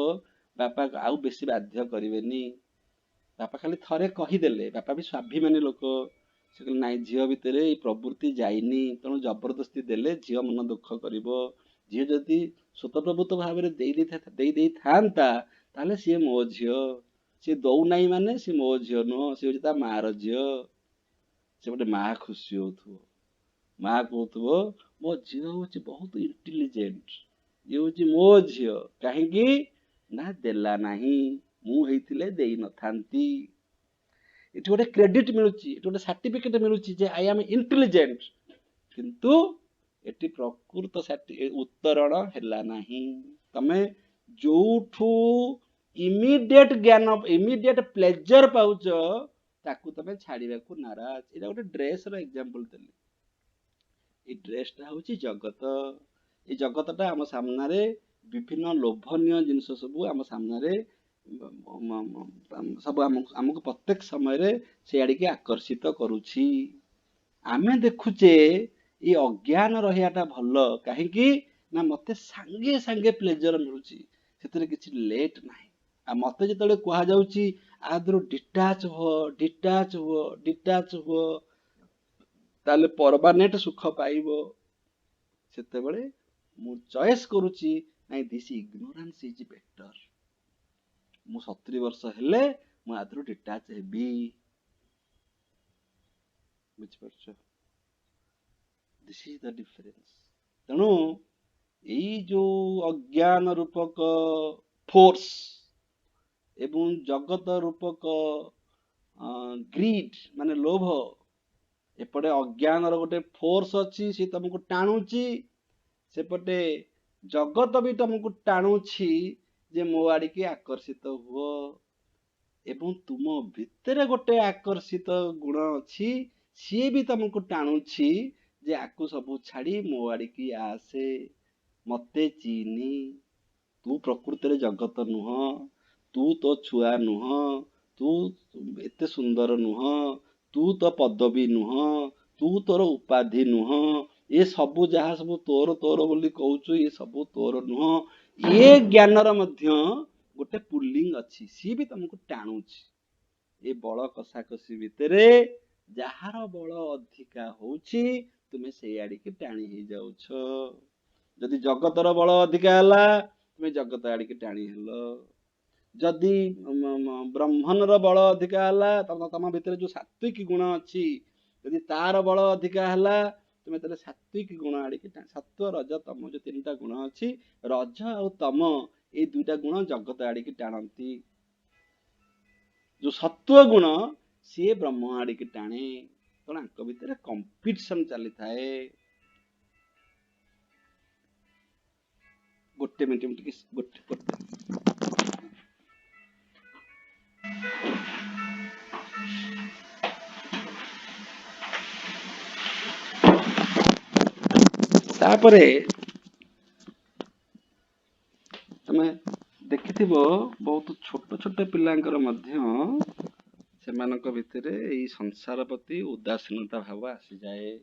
ବାପା ଆଉ ବେଶୀ ବାଧ୍ୟ କରିବେନି। ବାପା ଖାଲି ଥରେ କହିଦେଲେ, ବାପା ବି ସ୍ୱାଭିମାନୀ ଲୋକ, ସେ କହିଲେ ନାଇଁ ଝିଅ ଭିତରେ ଏଇ ପ୍ରବୃତ୍ତି ଯାଇନି, ତେଣୁ ଜବରଦସ୍ତି ଦେଲେ ଝିଅ ମନ ଦୁଃଖ କରିବ। ଝିଅ ଯଦି ସ୍ୱତଃପ୍ରବୃତ୍ତ ଭାବରେ ଦେଇ ଦେଇଥାନ୍ତା, ତାହେଲେ ସିଏ ମୋ ଝିଅ। ସିଏ ଦଉନାହିଁ ମାନେ ସିଏ ମୋ ଝିଅ ନୁହଁ, ସିଏ ହଉଛି ତା ମାର ଝିଅ। ସେ ଗୋଟେ ମା ଖୁସି ହଉଥିବ, ମା କହୁଥିବ ମୋ ଝିଅ ହଉଛି ବହୁତ ଇଣ୍ଟେଲିଜେଣ୍ଟ, ଇଏ ହଉଛି ମୋ ଝିଅ। କାହିଁକି ନା ଦେଲା ନାହିଁ, ମୁଁ ହେଇଥିଲେ ଦେଇନଥାନ୍ତି। ଏଠି ଗୋଟେ କ୍ରେଡିଟ ମିଳୁଛି, ଏଠି ଗୋଟେ ସାର୍ଟିଫିକେଟ ମିଳୁଛି ଯେ ଆଇ ଆମ୍ ଇଣ୍ଟେଲିଜେଣ୍ଟ। କିନ୍ତୁ ଏଠି ପ୍ରକୃତ ଉତ୍ତରଣ ହେଲା ନାହିଁ। ତମେ ଯୋଉଠୁ ଇମିଡିଏଟ ଜ୍ଞାନ, ଇମିଡିଏଟ ପ୍ଲେଜର ପାଉଛ, ତାକୁ ତମେ ଛାଡିବାକୁ ନାରାଜ। ଏଇଟା ଗୋଟେ ଡ୍ରେସର ଏକ୍ସାମ୍ପଲ ଦେଲି। ଏଇ ଡ୍ରେସଟା ହଉଛି ଜଗତ। ये जगतटा आम सामने विभिन्न लोभनीय जिनस सब आम सामने सब आमको प्रत्येक समय से आड़िके आकर्षित करुछि। आमे देखुचे ये अज्ञान रहियाटा भल कहीं ना मते सांगे सांगे प्लेजर मिलुची सेतरे किछि लेट नाही। आ मते जेतले कुहा जाउची आदरो डिटाच हो ताले परमानेंट सुख पाइबो सेतेबेले मु चॉइस करूची नाइ दिस इग्नोरेंस इज बेटर। मु 70 वर्ष हेले मु आदरो डिटाच हेबी। बुझिपारछ दिस इज द डिफरेंस। तेणु यही जो अज्ञान रूपक फोर्स एवं जगत रूपक ग्रीड माने लोभ एपटे अज्ञान गोटे फोर्स अच्छी सी तुमको टाणुची सेपटे जगत भी तुमको टाणुची जे मो आड़िके आकर्षित हुओ एवं तुम भितर गोटे आकर्षित गुण अच्छी सी भी तुमको टाणुची जे आकु सबू छाड़ी मो आड़िकी आसे मते चीनी तू प्रकृति जगत नुह तू तो छुआ नुह तू एते सुंदर नुह तू तो पदवी नुह तू तोर उपाधि नुह ये सबू जहाँ सबू तोर तोर बोली कहूचु ये सबू तोर नुह। ये ज्ञानर मध्य गोटे पुलिंग अच्छी सी भी तुमको टाणुची ये बल कषाकषि भितरे जार बल अधिका होउची तुमे से आड़िके टाणी ही जाउछ। जदि जगतर बल अधिका हला तुमे जगत आड़िके टाणी हेलो जदि ब्रह्मणर बल अधिका हला तम भितर जो सात्विक गुण अच्छी जदि तार बल अधिका हला तुमे तले सात्विक गुण आड़िके सत्व रज तम जो तीनटा गुण अच्छी रज और तम ये दुईटा गुण जगत आड़िके टाणती। जो सत्व गुण सी ब्रह्म आड़िके टाणे तेणु भितर कंपिटिशन चली थाए। गोटे मिनिट गोटे तापरे तमे देखिथिबो बहुत छोट छोट पिलांकर मध्य सेमानक भितरे एई संसार प्रति उदासीनता भाव आसी जाए।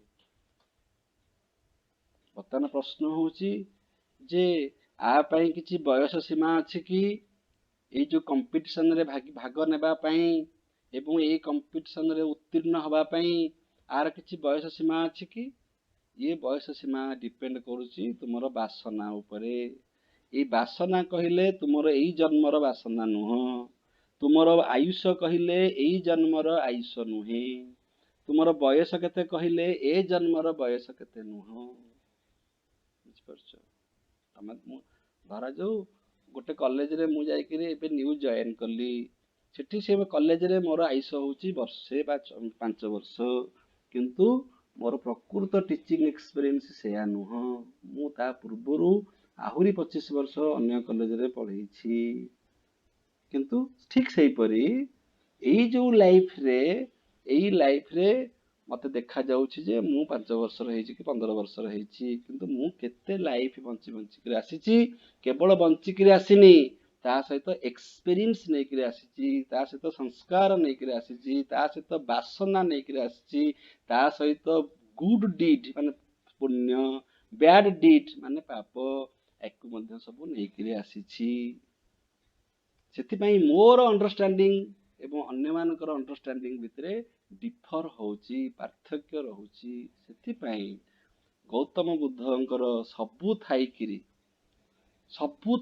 वर्तमान प्रश्न होची जे आ पाई किछि बयस सीमा अछि कि एई जो कंपटीशन रे भाग नेबा पाई एवं एई कंपटीशन रे उत्तीर्ण हवा पाई आर किछि बयस सीमा अछि कि ये बयस सीमा डिपेंड करूची तुमर वासना उपरे। ये वासना कहिले तुमर एई जन्मर वासना नुह तुमर आयुष कहिले एई जन्मर आयुष नुहे तुमर बयस केते कहिले ए जन्मर बयस केते नुह। धरा जाऊ गोटे कॉलेज रे मु जाइकिरी एबे न्यू जॉइन कली सेठी से कॉलेज रे मोर आयुष होची वर्षे बा 5 वर्ष किंतु मोर प्रकृत टीचिंग एक्सपीरियंस सेया नुह मु ता पूर्वरु आहुरी 25 वर्ष अन्य कॉलेज रे पढ़ी किंतु ठीक सही परी एई जो लाइफ रे मते देखा जाउछि जे मु 5 वर्ष रहिछि कि 15 वर्ष रहिछि किंतु मु केते लाइफ बंची के आसीछि केवल बंची के आसीनी ता सहित एक्सपीरियंस नै के आसीछि ता सहित संस्कार नै के आसीछि ता सहित वासना नै के आसीछि ता सहित गुड डीड माने पुण्य बैड डीड माने पाप एकु मध्य सब नै के आसीछि। सेति पई मोर अंडरस्टैंडिंग एवं अन्य मानकर अंडरस्टैंडिंग भितरे डिफर होउची पार्थक्य रहउची। सेति पई गौतम बुद्धंकर सबु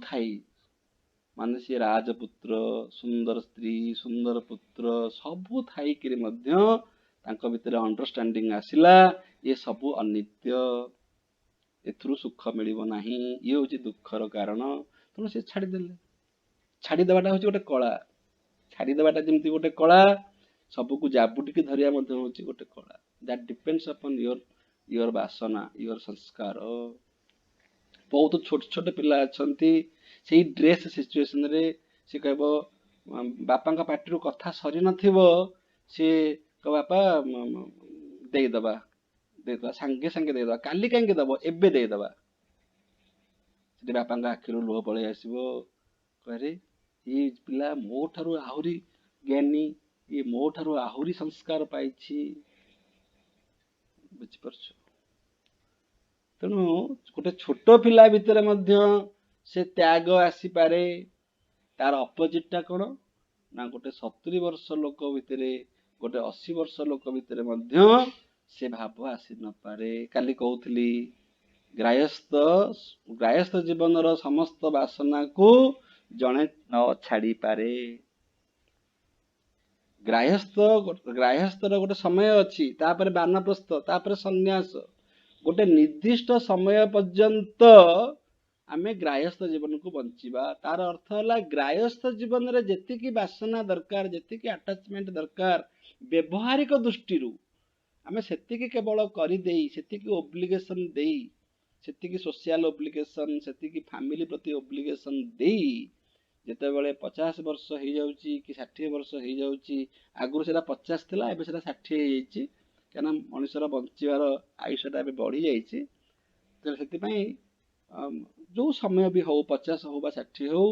थाई माने से राजपुत्र सुंदर स्त्री सुंदर पुत्र सबु थाई किरी मध्य तांको भितरे अंडरस्टैंडिंग आसिला ये सबु अनित्य एथुरु सुख मिलिबो नाही ये होची दुखर कारण तनो से छाड़ी देवाटा होची गोटे कला छाड़ी देवाटा जेमती गोटे कला सबको जाबुटिके धरिया मध्य होची गोटे कला दैट डिपेंड्स अपॉन योर वासना योर संस्कार। बहुत छोट छोट पिला अछंती सेही ड्रेस सिचुएशन रे से कहबो बापा का पार्टी कथा सरी नथिबो से को बापा दे दबा सांगे सांगे दे दबा काली कांगे दबो एबे दे दबा ସେଠି ବାପାଙ୍କ ଆଖିରୁ ଲୁହ ପଳେଇ ଆସିବ, କହିଲେ ଏ ପିଲା ମୋ ଠାରୁ ଆହୁରି ଜ୍ଞାନୀ, ଇଏ ମୋ ଠାରୁ ଆହୁରି ସଂସ୍କାର ପାଇଛି। ବୁଝିପାରୁଛ? ତେଣୁ ଗୋଟେ ଛୋଟ ପିଲା ଭିତରେ ମଧ୍ୟ ସେ ତ୍ୟାଗ ଆସିପାରେ। ତାର ଅପୋଜିଟ ଟା କଣ ନା ଗୋଟେ 70 ବର୍ଷ ଲୋକ ଭିତରେ, ଗୋଟେ 80 ବର୍ଷ ଲୋକ ଭିତରେ ମଧ୍ୟ ସେ ଭାବ ଆସି ନପାରେ। କାଲି କହୁଥିଲି ଗ୍ରାୟସ୍ଥ ଜୀବନର ସମସ୍ତ ବାସନାକୁ ଜଣେ ନ ଛାଡିପାରେ। ଗ୍ରାହସ୍ଥର ଗୋଟେ ସମୟ ଅଛି, ତାପରେ ବାନପ୍ରସ୍ଥ, ତାପରେ ସନ୍ନ୍ୟାସ। ଗୋଟେ ନିର୍ଦ୍ଦିଷ୍ଟ ସମୟ ପର୍ଯ୍ୟନ୍ତ ଆମେ ଗ୍ରାହସ୍ଥ ଜୀବନକୁ ବଞ୍ଚିବା। ତାର ଅର୍ଥ ହେଲା ଗ୍ରାହସ୍ଥ ଜୀବନରେ ଯେତିକି ବାସନା ଦରକାର, ଯେତିକି ଆଟାଚମେଣ୍ଟ ଦରକାର ବ୍ୟବହାରିକ ଦୃଷ୍ଟିରୁ, ଆମେ ସେତିକି କେବଳ କରିଦେଇ, ସେତିକି ଓବ୍ଲିଗେସନ ଦେଇ, ସେତିକି ସୋସିଆଲ ଓବ୍ଲିଗେସନ, ସେତିକି ଫ୍ୟାମିଲି ପ୍ରତି ଓବ୍ଲିଗେସନ ଦେଇ ଯେତେବେଳେ 50 ବର୍ଷ ହେଇଯାଉଛି କି 60 ବର୍ଷ ହେଇଯାଉଛି, ଆଗରୁ ସେଟା 50 ଥିଲା, ଏବେ ସେଟା 60 ହେଇଯାଇଛି, କାହିଁକିନା ମଣିଷର ବଞ୍ଚିବାର ଆୟୁଷଟା ଏବେ ବଢି ଯାଇଛି। ତେଣୁ ସେଥିପାଇଁ ଯୋଉ ସମୟ ବି ହଉ, 50 ହଉ ବା 60 ହଉ,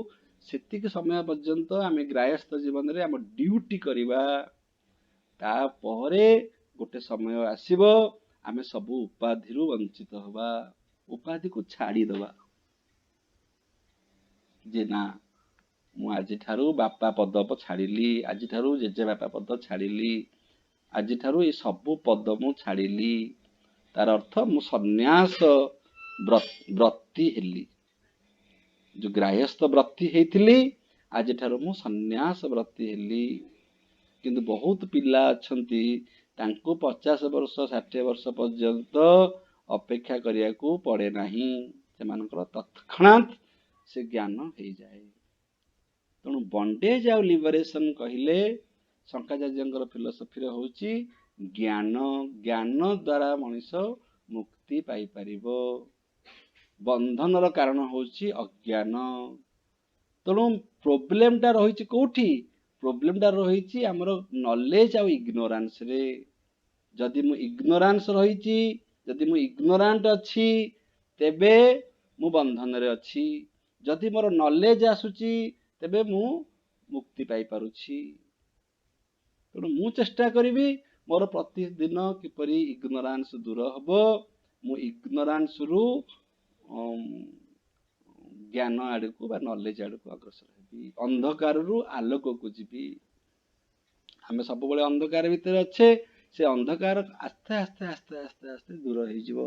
ସେତିକି ସମୟ ପର୍ଯ୍ୟନ୍ତ ଆମେ ଗ୍ରାହସ୍ଥ ଜୀବନରେ ଆମ ଡ୍ୟୁଟି କରିବା। ତାପରେ ଗୋଟେ ସମୟ ଆସିବ, ଆମେ ସବୁ ଉପାଧିରୁ ବଞ୍ଚିତ ହବା, ଉପାଧିକୁ ଛାଡିଦବା, ଯେ ନା ମୁଁ ଆଜିଠାରୁ ବାପା ପଦ ଛାଡିଲି, ଆଜିଠାରୁ ଜେଜେ ବାପା ପଦ ଛାଡିଲି, ଆଜିଠାରୁ ଏ ସବୁ ପଦ ମୁଁ ଛାଡିଲି। ତାର ଅର୍ଥ ମୁଁ ସନ୍ନ୍ୟାସ ବ୍ରତୀ ହେଲି। ଯୋଉ ଗ୍ରାହସ୍ଥ ବ୍ରତୀ ହେଇଥିଲି, ଆଜିଠାରୁ ମୁଁ ସନ୍ନ୍ୟାସ ବ୍ରତୀ ହେଲି। କିନ୍ତୁ ବହୁତ ପିଲା ଅଛନ୍ତି, ତାଙ୍କୁ 50 ବର୍ଷ 60 ବର୍ଷ ପର୍ଯ୍ୟନ୍ତ ଅପେକ୍ଷା କରିବାକୁ ପଡେ ନାହିଁ, ସେମାନଙ୍କର ତତ୍କ୍ଷଣାତ୍ ସେ ଜ୍ଞାନ ହେଇଯାଏ। ତେଣୁ ବଣ୍ଡେଜ ଆଉ ଲିବରେସନ କହିଲେ ଶଙ୍କରାଚାର୍ଯ୍ୟଙ୍କର ଫିଲୋସଫିରେ ହଉଛି ଜ୍ଞାନ। ଜ୍ଞାନ ଦ୍ୱାରା ମଣିଷ ମୁକ୍ତି ପାଇପାରିବ। ବନ୍ଧନର କାରଣ ହଉଛି ଅଜ୍ଞାନ। ତେଣୁ ପ୍ରୋବ୍ଲେମଟା ରହିଛି କୋଉଠି? ପ୍ରୋବ୍ଲେମଟା ରହିଛି ଆମର ନଲେଜ ଆଉ ଇଗ୍ନୋରାନ୍ସରେ। ଯଦି ମୁଁ ଇଗ୍ନୋରାନ୍ସ ରହିଛି, ଯଦି ମୁଁ ଇଗ୍ନୋରାଣ୍ଟ ଅଛି, ତେବେ ମୁଁ ବନ୍ଧନରେ ଅଛି। ଯଦି ମୋର ନଲେଜ ଆସୁଛି, ତେବେ ମୁଁ ମୁକ୍ତି ପାଇପାରୁଛି। ତେଣୁ ମୁଁ ଚେଷ୍ଟା କରିବି ମୋର ପ୍ରତିଦିନ କିପରି ଇଗ୍ନୋରାନ୍ସ ଦୂର ହବ, ମୁଁ ଇଗ୍ନୋରାନ୍ସରୁ ଜ୍ଞାନ ଆଡକୁ ବା ନଲେଜ ଆଡକୁ ଅଗ୍ରସର ହେବି, ଅନ୍ଧକାରରୁ ଆଲୋକକୁ ଯିବି। ଆମେ ସବୁବେଳେ ଅନ୍ଧକାର ଭିତରେ ଅଛେ, ସେ ଅନ୍ଧକାର ଆସ୍ତେ ଆସ୍ତେ ଆସ୍ତେ ଆସ୍ତେ ଆସ୍ତେ ଦୂର ହେଇଯିବ।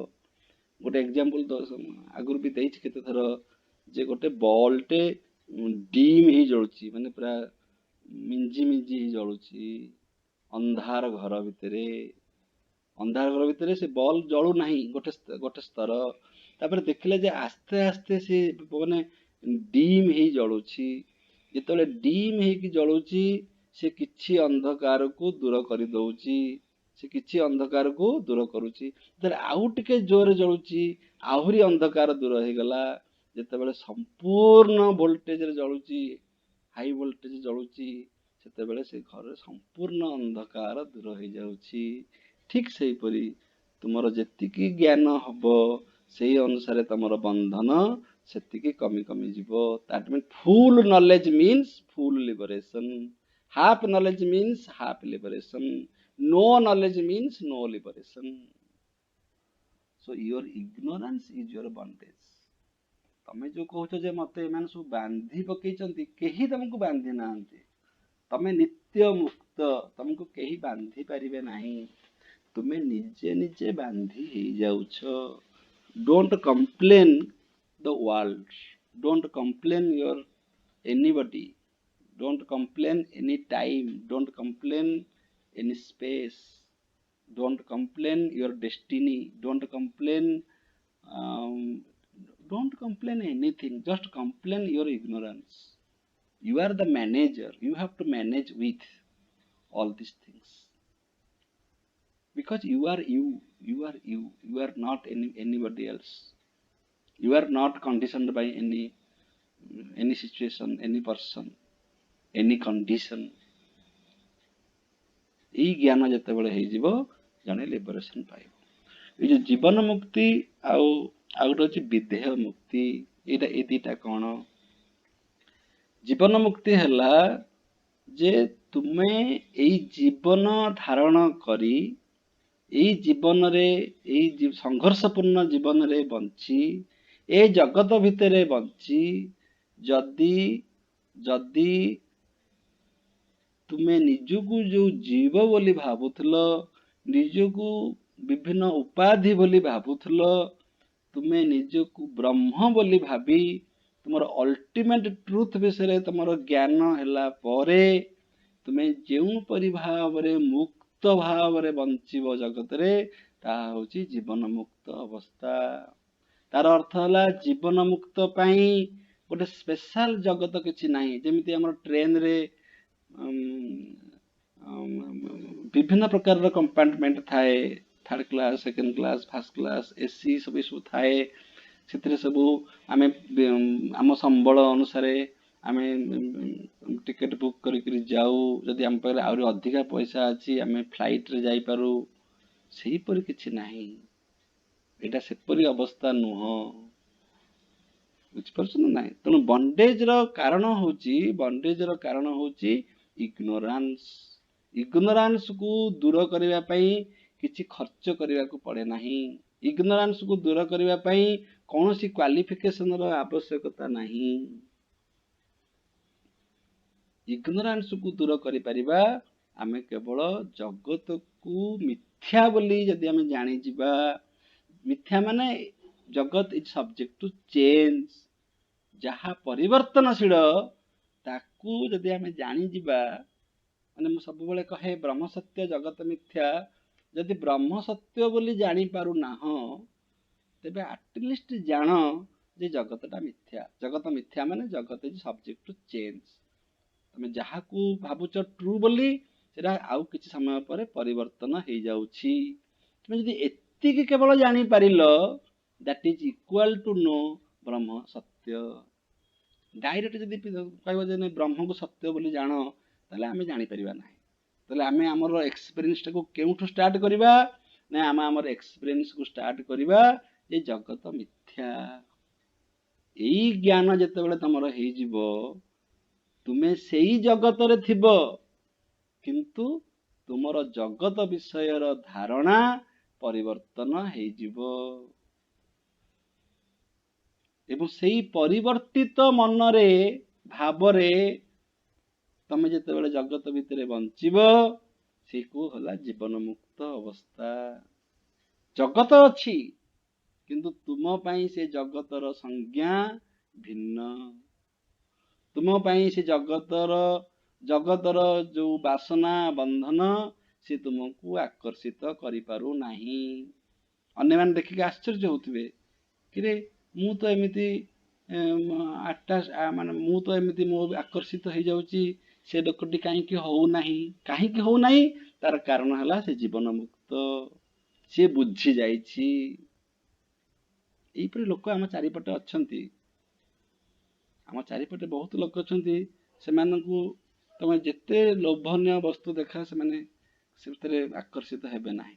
ଗୋଟେ ଏକ୍ସାମ୍ପଲ ଆଗରୁ ବି ଦେଇଛି କେତେଥର, ଯେ ଗୋଟେ ବଲଟେ ଡିମ୍ ହେଇ ଜଳୁଛି, ମାନେ ପୁରା ମିଞ୍ଜି ମିଞ୍ଜି ହେଇ ଜଳୁଛି ଅନ୍ଧାର ଘର ଭିତରେ। ଅନ୍ଧାର ଘର ଭିତରେ ସେ ବଲ୍ ଜଳୁ ନାହିଁ ଗୋଟେ ସ୍ତର, ତାପରେ ଦେଖିଲେ ଯେ ଆସ୍ତେ ଆସ୍ତେ ସେ ମାନେ ଡିମ୍ ହେଇ ଜଳୁଛି। ଯେତେବେଳେ ଡିମ୍ ହେଇକି ଜଳୁଛି, ସେ କିଛି ଅନ୍ଧକାରକୁ ଦୂର କରିଦଉଛି, ସେ କିଛି ଅନ୍ଧକାରକୁ ଦୂର କରୁଛି। ଯେତେବେଳେ ଆଉ ଟିକେ ଜୋରରେ ଜଳୁଛି, ଆହୁରି ଅନ୍ଧକାର ଦୂର ହେଇଗଲା। ଯେତେବେଳେ ସମ୍ପୂର୍ଣ୍ଣ ଭୋଲ୍ଟେଜରେ ଜଳୁଛି, ହାଇ ଭୋଲ୍ଟେଜ ଜଳୁଛି, ସେତେବେଳେ ସେ ଘରେ ସମ୍ପୂର୍ଣ୍ଣ ଅନ୍ଧକାର ଦୂର ହେଇଯାଉଛି। ଠିକ ସେହିପରି ତୁମର ଯେତିକି ଜ୍ଞାନ ହବ, ସେଇ ଅନୁସାରେ ତମର ବନ୍ଧନ ସେତିକି କମି କମି ଯିବ। That means full knowledge means full liberation, half knowledge means half liberation, no knowledge means no liberation. So your ignorance is your bondage. ତମେ ଯୋଉ କହୁଛ ଯେ ମତେ ଏମାନେ ସବୁ ବାନ୍ଧି ପକେଇଛନ୍ତି, କେହି ତମକୁ ବାନ୍ଧି ନାହାନ୍ତି। ତମେ ନିତ୍ୟ ମୁକ୍ତ, ତମକୁ କେହି ବାନ୍ଧି ପାରିବେ ନାହିଁ। ତୁମେ ନିଜେ ନିଜେ ବାନ୍ଧି ହେଇଯାଉଛ। Don't complain the world, don't complain your anybody, don't complain any time, don't complain any space, don't complain your destiny, don't complain anything, just complain your ignorance. You are the manager, you have to manage with all these things, because you are you, you are you, you are not anybody else. You are not conditioned by any situation, any person, any condition. ଏଇ ଜ୍ଞାନ ଯେତେବେଳେ ହେଇଯିବ, ଜଣେ ଲିବରେସନ ପାଇବ। ଏଇ ଯୋଉ ଜୀବନ ମୁକ୍ତି ଆଉ ଗୋଟେ ଅଛି ବିଧେୟ ମୁକ୍ତି। ଏଇଟା ଏ ଦିଟା କ'ଣ? ଜୀବନ ମୁକ୍ତି ହେଲା ଯେ ତୁମେ ଏଇ ଜୀବନ ଧାରଣ କରି ଏଇ ଜୀବନରେ ଏଇ ସଂଘର୍ଷପୂର୍ଣ୍ଣ ଜୀବନରେ ବଞ୍ଚି ଏ ଜଗତ ଭିତରେ ବଞ୍ଚି ଯଦି ଯଦି ତୁମେ ନିଜକୁ ଯୋଉ ଜୀବ ବୋଲି ଭାବୁଥିଲ, ନିଜକୁ ବିଭିନ୍ନ ଉପାଧି ବୋଲି ଭାବୁଥିଲ, ତୁମେ ନିଜକୁ ବ୍ରହ୍ମ ବୋଲି ଭାବି ତୁମର ଅଲ୍ଟିମେଟ୍ ଟ୍ରୁଥ୍ ବିଷୟରେ ତୁମର ଜ୍ଞାନ ହେଲା ପରେ ତୁମେ ଯେଉଁପରି ଭାବରେ ମୁକ୍ତ ଭାବରେ ବଞ୍ଚିବ ଜଗତରେ, ତାହା ହେଉଛି ଜୀବନ ମୁକ୍ତ ଅବସ୍ଥା। ତାର ଅର୍ଥ ହେଲା ଜୀବନ ମୁକ୍ତ ପାଇଁ ଗୋଟେ ସ୍ପେଶାଲ ଜଗତ କିଛି ନାହିଁ। ଯେମିତି ଆମର ଟ୍ରେନରେ ବିଭିନ୍ନ ପ୍ରକାରର କମ୍ପାର୍ଟମେଣ୍ଟ ଥାଏ, third class, second class, first class, AC ସବୁ ଥାଏ। ସେଥିରେ ସବୁ ଆମେ ଆମ ସମ୍ବଳ ଅନୁସାରେ ଆମେ ଟିକେଟ ବୁକ୍ କରିକି ଯାଉ। ଯଦି ଆମ ପାଖରେ ଆହୁରି ଅଧିକା ପଇସା ଅଛି ଆମେ ଫ୍ଲାଇଟ୍ରେ ଯାଇପାରୁ। ସେହିପରି କିଛି ନାହିଁ, ଏଇଟା ସେପରି ଅବସ୍ଥା ନୁହଁ। ବୁଝିପାରୁଛ ନା ନାହିଁ? ତେଣୁ ବଣ୍ଡେଜର କାରଣ ହେଉଛି ଇଗ୍ନୋରାନ୍ସ। ଇଗ୍ନୋରାନ୍ସକୁ ଦୂର କରିବା ପାଇଁ କିଛି ଖର୍ଚ୍ଚ କରିବାକୁ ପଡ଼େ ନାହିଁ। ଇଗ୍ନୋରାନ୍ସକୁ ଦୂର କରିବା ପାଇଁ କୌଣସି କ୍ୱାଲିଫିକେସନର ଆବଶ୍ୟକତା ନାହିଁ। ଇଗ୍ନୋରାନ୍ସକୁ ଦୂର କରିପାରିବା ଆମେ କେବଳ ଜଗତକୁ ମିଥ୍ୟା ବୋଲି ଯଦି ଆମେ ଜାଣିଯିବା। ମିଥ୍ୟା ମାନେ ଜଗତ ଇଜ ସବଜେକ୍ଟ ଟୁ ଚେଞ୍ଜ, ଯାହା ପରିବର୍ତ୍ତନଶୀଳ ତାକୁ ଯଦି ଆମେ ଜାଣିଯିବା, ମାନେ ମୁଁ ସବୁବେଳେ କହେ ବ୍ରହ୍ମ ସତ୍ୟ ଜଗତ ମିଥ୍ୟା। ଯଦି ବ୍ରହ୍ମ ସତ୍ୟ ବୋଲି ଜାଣିପାରୁନାହଁ ତେବେ ଆଟଲିଷ୍ଟ ଜାଣ ଯେ ଜଗତଟା ମିଥ୍ୟା। ଜଗତ ମିଥ୍ୟା ମାନେ ଜଗତ ଇଜ ସବଜେକ୍ଟ ଟୁ ଚେଞ୍ଜ। ତମେ ଯାହାକୁ ଭାବୁଛ ଟ୍ରୁ ବୋଲି ସେଟା ଆଉ କିଛି ସମୟ ପରେ ପରିବର୍ତ୍ତନ ହେଇଯାଉଛି। ତୁମେ ଯଦି ଏତିକି କେବଳ ଜାଣିପାରିଲ, that is equal to know ବ୍ରହ୍ମ ସତ୍ୟ। ଡାଇରେକ୍ଟ ଯଦି କହିବ ଯେ ବ୍ରହ୍ମକୁ ସତ୍ୟ ବୋଲି ଜାଣ, ତାହେଲେ ଆମେ ଜାଣିପାରିବା ନାହିଁ। ତାହେଲେ ଆମେ ଆମର ଏକ୍ସପିରିଏନ୍ସଟାକୁ କେଉଁଠୁ ଷ୍ଟାର୍ଟ କରିବା? ନା ଆମେ ଆମର ଏକ୍ସପିରିଏନ୍ସକୁ ଷ୍ଟାର୍ଟ କରିବା ଯେ ଜଗତ ମିଥ୍ୟା। ଏଇ ଜ୍ଞାନ ଯେତେବେଳେ ତମର ହେଇଯିବ, ତୁମେ ସେଇ ଜଗତରେ ଥିବ, କିନ୍ତୁ ତୁମର ଜଗତ ବିଷୟର ଧାରଣା ପରିବର୍ତ୍ତନ ହେଇଯିବ। ଏବଂ ସେଇ ପରିବର୍ତ୍ତିତ ମନରେ ଭାବରେ ତମେ ଯେତେବେଳେ ଜଗତ ଭିତରେ ବଞ୍ଚିବ, ସେଇକୁ ହେଲା ଜୀବନ ମୁକ୍ତ ଅବସ୍ଥା। ଜଗତ ଅଛି, କିନ୍ତୁ ତୁମ ପାଇଁ ସେ ଜଗତର ସଂଜ୍ଞା ଭିନ୍ନ। ତୁମ ପାଇଁ ସେ ଜଗତର ଯୋଉ ବାସନା ବନ୍ଧନ ସେ ତୁମକୁ ଆକର୍ଷିତ କରିପାରୁନାହିଁ। ଅନ୍ୟମାନେ ଦେଖିକି ଆଶ୍ଚର୍ଯ୍ୟ ହଉଥିବେ, କିରେ ମୁଁ ତ ଏମିତି ମୁଁ ତ ଏମିତି ମୋ ଆକର୍ଷିତ ହେଇଯାଉଛି, ସେ ଲୋକଟି କାହିଁକି ହଉନାହିଁ? କାହିଁକି ହଉନାହିଁ? ତାର କାରଣ ହେଲା ସେ ଜୀବନ ମୁକ୍ତ, ସିଏ ବୁଝି ଯାଇଛି। ଏଇପରି ଲୋକ ଆମ ଚାରିପଟେ ଅଛନ୍ତି। ଆମ ଚାରିପଟେ ବହୁତ ଲୋକ ଅଛନ୍ତି, ସେମାନଙ୍କୁ ତମେ ଯେତେ ଲୋଭନୀୟ ବସ୍ତୁ ଦେଖା, ସେମାନେ ସେଥିରେ ଆକର୍ଷିତ ହେବେ ନାହିଁ।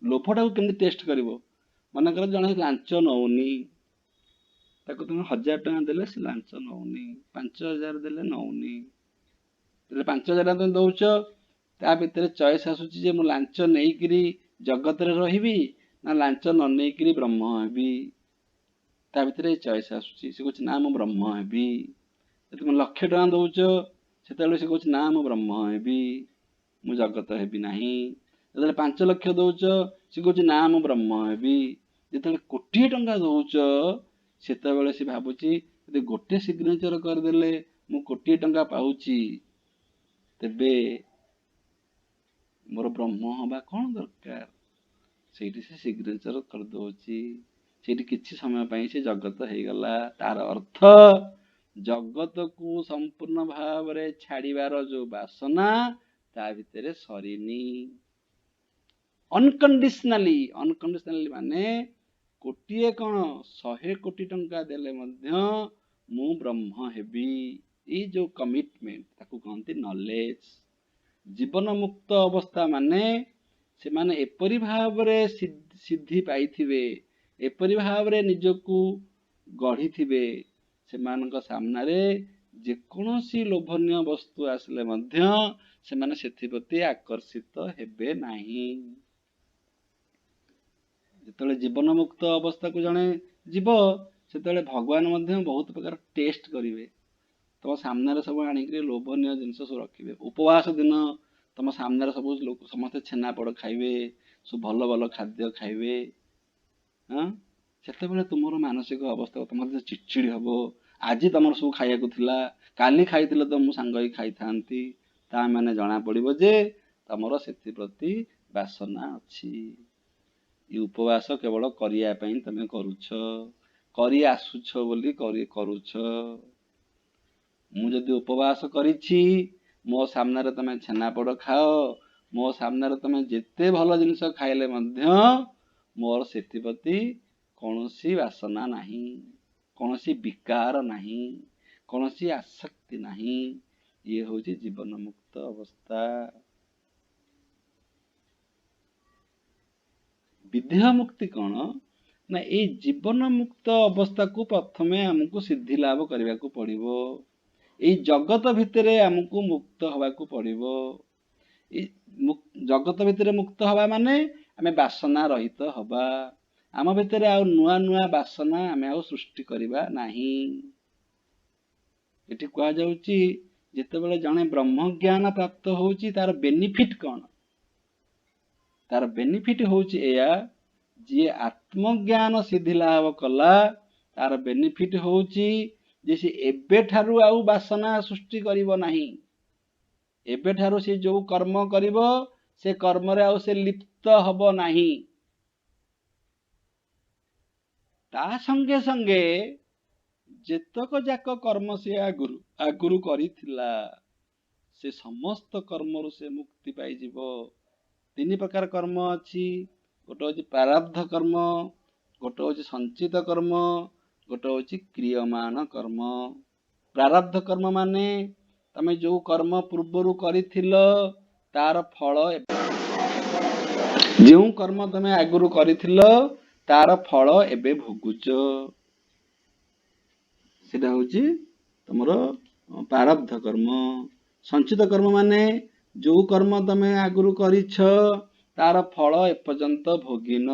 ଲୋଭଟାକୁ କେମିତି ଟେଷ୍ଟ କରିବ? ମନେକର ଜଣେ ଲାଞ୍ଚ ନଉନି, ତାକୁ ତମେ 1000 ଟଙ୍କା ଦେଲେ ସେ ଲାଞ୍ଚ ନଉନି, 5000 ଦେଲେ ନଉନି। 5000 ଟଙ୍କା ତମେ ଦଉଛ, ତା ଭିତରେ ଚଏସ୍ ଆସୁଛି ଯେ ମୁଁ ଲାଞ୍ଚ ନେଇକିରି ଜଗତରେ ରହିବି ନା ଲାଞ୍ଚ ନ ନେଇକିରି ବ୍ରହ୍ମ ହେବି। ତା ଭିତରେ ଚଏସ୍ ଆସୁଛି। ସେ କହୁଛି ନା ମୁଁ ବ୍ରହ୍ମ ହେବି। ଯଦି ତମେ 1,00,000 ଟଙ୍କା ଦଉଛ, ସେତେବେଳେ ସେ କହୁଛି ନା ମୁଁ ବ୍ରହ୍ମ ହେବି, ମୁଁ ଜଗତ ହେବି ନାହିଁ। ଯେତେବେଳେ 5 ଲକ୍ଷ ଦଉଛ, ସେ କହୁଛି ନା ମୁଁ ବ୍ରହ୍ମ ହେବି। ଯେତେବେଳେ 1,00,00,000 ଟଙ୍କା ଦଉଛ, ସେତେବେଳେ ସେ ଭାବୁଛି ଯଦି ଗୋଟେ ସିଗ୍ନେଚର କରିଦେଲେ ମୁଁ 1,00,00,000 ଟଙ୍କା ପାଉଛି, ତେବେ ମୋର ବ୍ରହ୍ମ ହବା କ'ଣ ଦରକାର? ସେଇଠି ସେ ସିଗ୍ନେଚର କରିଦଉଛି। ସେଇଠି କିଛି ସମୟ ପାଇଁ ସେ ଜଗତ ହେଇଗଲା। ତାର ଅର୍ଥ ଜଗତକୁ ସମ୍ପୂର୍ଣ୍ଣ ଭାବରେ ଛାଡ଼ିବାର ଯୋଉ ବାସନା ତା ଭିତରେ ସରିନି। ଅନକଣ୍ଡିସନାଲି ମାନେ କୋଟିଏ କ'ଣ 100 କୋଟି ଟଙ୍କା ଦେଲେ ମଧ୍ୟ ମୁଁ ବ୍ରହ୍ମ ହେବି, ଏଇ ଯୋଉ କମିଟମେଣ୍ଟ ତାକୁ କହନ୍ତି ନଲେଜ। ଜୀବନ ମୁକ୍ତ ଅବସ୍ଥା ମାନେ ସେମାନେ ଏପରି ଭାବରେ ସିଦ୍ଧି ପାଇଥିବେ, ଏପରି ଭାବରେ ନିଜକୁ ଗଢ଼ିଥିବେ ସେମାନଙ୍କ ସାମ୍ନାରେ ଯେକୌଣସି ଲୋଭନୀୟ ବସ୍ତୁ ଆସିଲେ ମଧ୍ୟ ସେମାନେ ସେଥିପ୍ରତି ଆକର୍ଷିତ ହେବେ ନାହିଁ। ଯେତେବେଳେ ଜୀବନ ମୁକ୍ତ ଅବସ୍ଥାକୁ ଜଣେ ଯିବ ସେତେବେଳେ ଭଗବାନ ମଧ୍ୟ ବହୁତ ପ୍ରକାର ଟେଷ୍ଟ କରିବେ। ତମ ସାମ୍ନାରେ ସବୁ ଆଣିକିରି ଲୋଭନୀୟ ଜିନିଷ ସବୁ ରଖିବେ। ଉପବାସ ଦିନ ତମ ସାମ୍ନାରେ ସବୁ ଲୋକ ସମସ୍ତେ ଛେନାପୋଡ଼ ଖାଇବେ, ସବୁ ଭଲ ଭଲ ଖାଦ୍ୟ ଖାଇବେ। ସେତେବେଳେ ତୁମର ମାନସିକ ଅବସ୍ଥା ତମର ଚିଡ଼ଚିଡ଼ି ହବ। ଆଜି ତମର ସବୁ ଖାଇବାକୁ ଥିଲା, କାଲି ଖାଇଥିଲେ ତ ମୁଁ ସାଙ୍ଗ ହେଇ ଖାଇଥାନ୍ତି। ତା ମାନେ ଜଣା ପଡ଼ିବ ଯେ ତମର ସେଥିପ୍ରତି ବାସନା ଅଛି। ଏ ଉପବାସ କେବଳ କରିବା ପାଇଁ ତମେ କରୁଛ, କରି ଆସୁଛ ବୋଲି କରୁଛ। ମୁଁ ଯଦି ଉପବାସ କରିଛି, ମୋ ସାମ୍ନାରେ ତମେ ଛେନାପୋଡ଼ ଖାଅ, ମୋ ସାମ୍ନାରେ ତମେ ଯେତେ ଭଲ ଜିନିଷ ଖାଇଲେ ମଧ୍ୟ ମୋର ସେଥିପ୍ରତି କୌଣସି ବାସନା ନାହିଁ, କୌଣସି ବିକାର ନାହିଁ, କୌଣସି ଆସକ୍ତି ନାହିଁ। ଇଏ ହଉଛି ଜୀବନ ମୁକ୍ତ ଅବସ୍ଥା। ବିଦେହ ମୁକ୍ତି କ'ଣ ନା ଏଇ ଜୀବନ ମୁକ୍ତ ଅବସ୍ଥାକୁ ପ୍ରଥମେ ଆମକୁ ସିଦ୍ଧି ଲାଭ କରିବାକୁ ପଡ଼ିବ। ଏଇ ଜଗତ ଭିତରେ ଆମକୁ ମୁକ୍ତ ହବାକୁ ପଡ଼ିବ। ଏଇ ଜଗତ ଭିତରେ ମୁକ୍ତ ହବା ମାନେ ଆମେ ବାସନା ରହିତ ହବା। ଆମ ଭିତରେ ଆଉ ନୂଆ ନୂଆ ବାସନା ଆମେ ଆଉ ସୃଷ୍ଟି କରିବା ନାହିଁ। ଏଠି କୁହାଯାଉଛି ଯେତେବେଳେ ଜଣେ ବ୍ରହ୍ମଜ୍ଞାନ ପ୍ରାପ୍ତ ହଉଛି ତାର ବେନିଫିଟ କ'ଣ? ତାର ବେନିଫିଟ ହଉଛି ଏଇଆ, ଯିଏ ଆତ୍ମଜ୍ଞାନ ସିଦ୍ଧି ଲାଭ କଲା ତାର ବେନିଫିଟ ହଉଛି ଯେ ସେ ଏବେଠାରୁ ଆଉ ବାସନା ସୃଷ୍ଟି କରିବ ନାହିଁ। ଏବେଠାରୁ ସେ ଯୋଉ କର୍ମ କରିବ ସେ କର୍ମରେ ଆଉ ସେ ଲିପ୍ତ ହବ ନାହିଁ। ତା ସଙ୍ଗେ ସଙ୍ଗେ ଯେତକ ଯାକ କର୍ମ ସେ ଆଗରୁ କରିଥିଲା ସେ ସମସ୍ତ କର୍ମରୁ ସେ ମୁକ୍ତି ପାଇଯିବ। 3 ପ୍ରକାର କର୍ମ ଅଛି। ଗୋଟେ ହଉଛି ପ୍ରାରବ୍ଧ କର୍ମ, ଗୋଟେ ହଉଛି ସଞ୍ଚିତ କର୍ମ, ଗୋଟେ ହଉଛି କ୍ରିୟମାଣ କର୍ମ। ପ୍ରାରବ୍ଧ କର୍ମ ମାନେ ତମେ ଯୋଉ କର୍ମ ପୂର୍ବରୁ କରିଥିଲ ତାର ଫଳ, ଯେଉଁ କର୍ମ ତମେ ଆଗରୁ କରିଥିଲ ତାର ଫଳ ଏବେ ଭୋଗୁଛ, ସେଟା ହଉଛି ତମର ପ୍ରାରବ୍ଧ କର୍ମ। ସଞ୍ଚିତ କର୍ମ ମାନେ ଯୋଉ କର୍ମ ତମେ ଆଗରୁ କରିଛ ତାର ଫଳ ଏପର୍ଯ୍ୟନ୍ତ ଭୋଗିନ,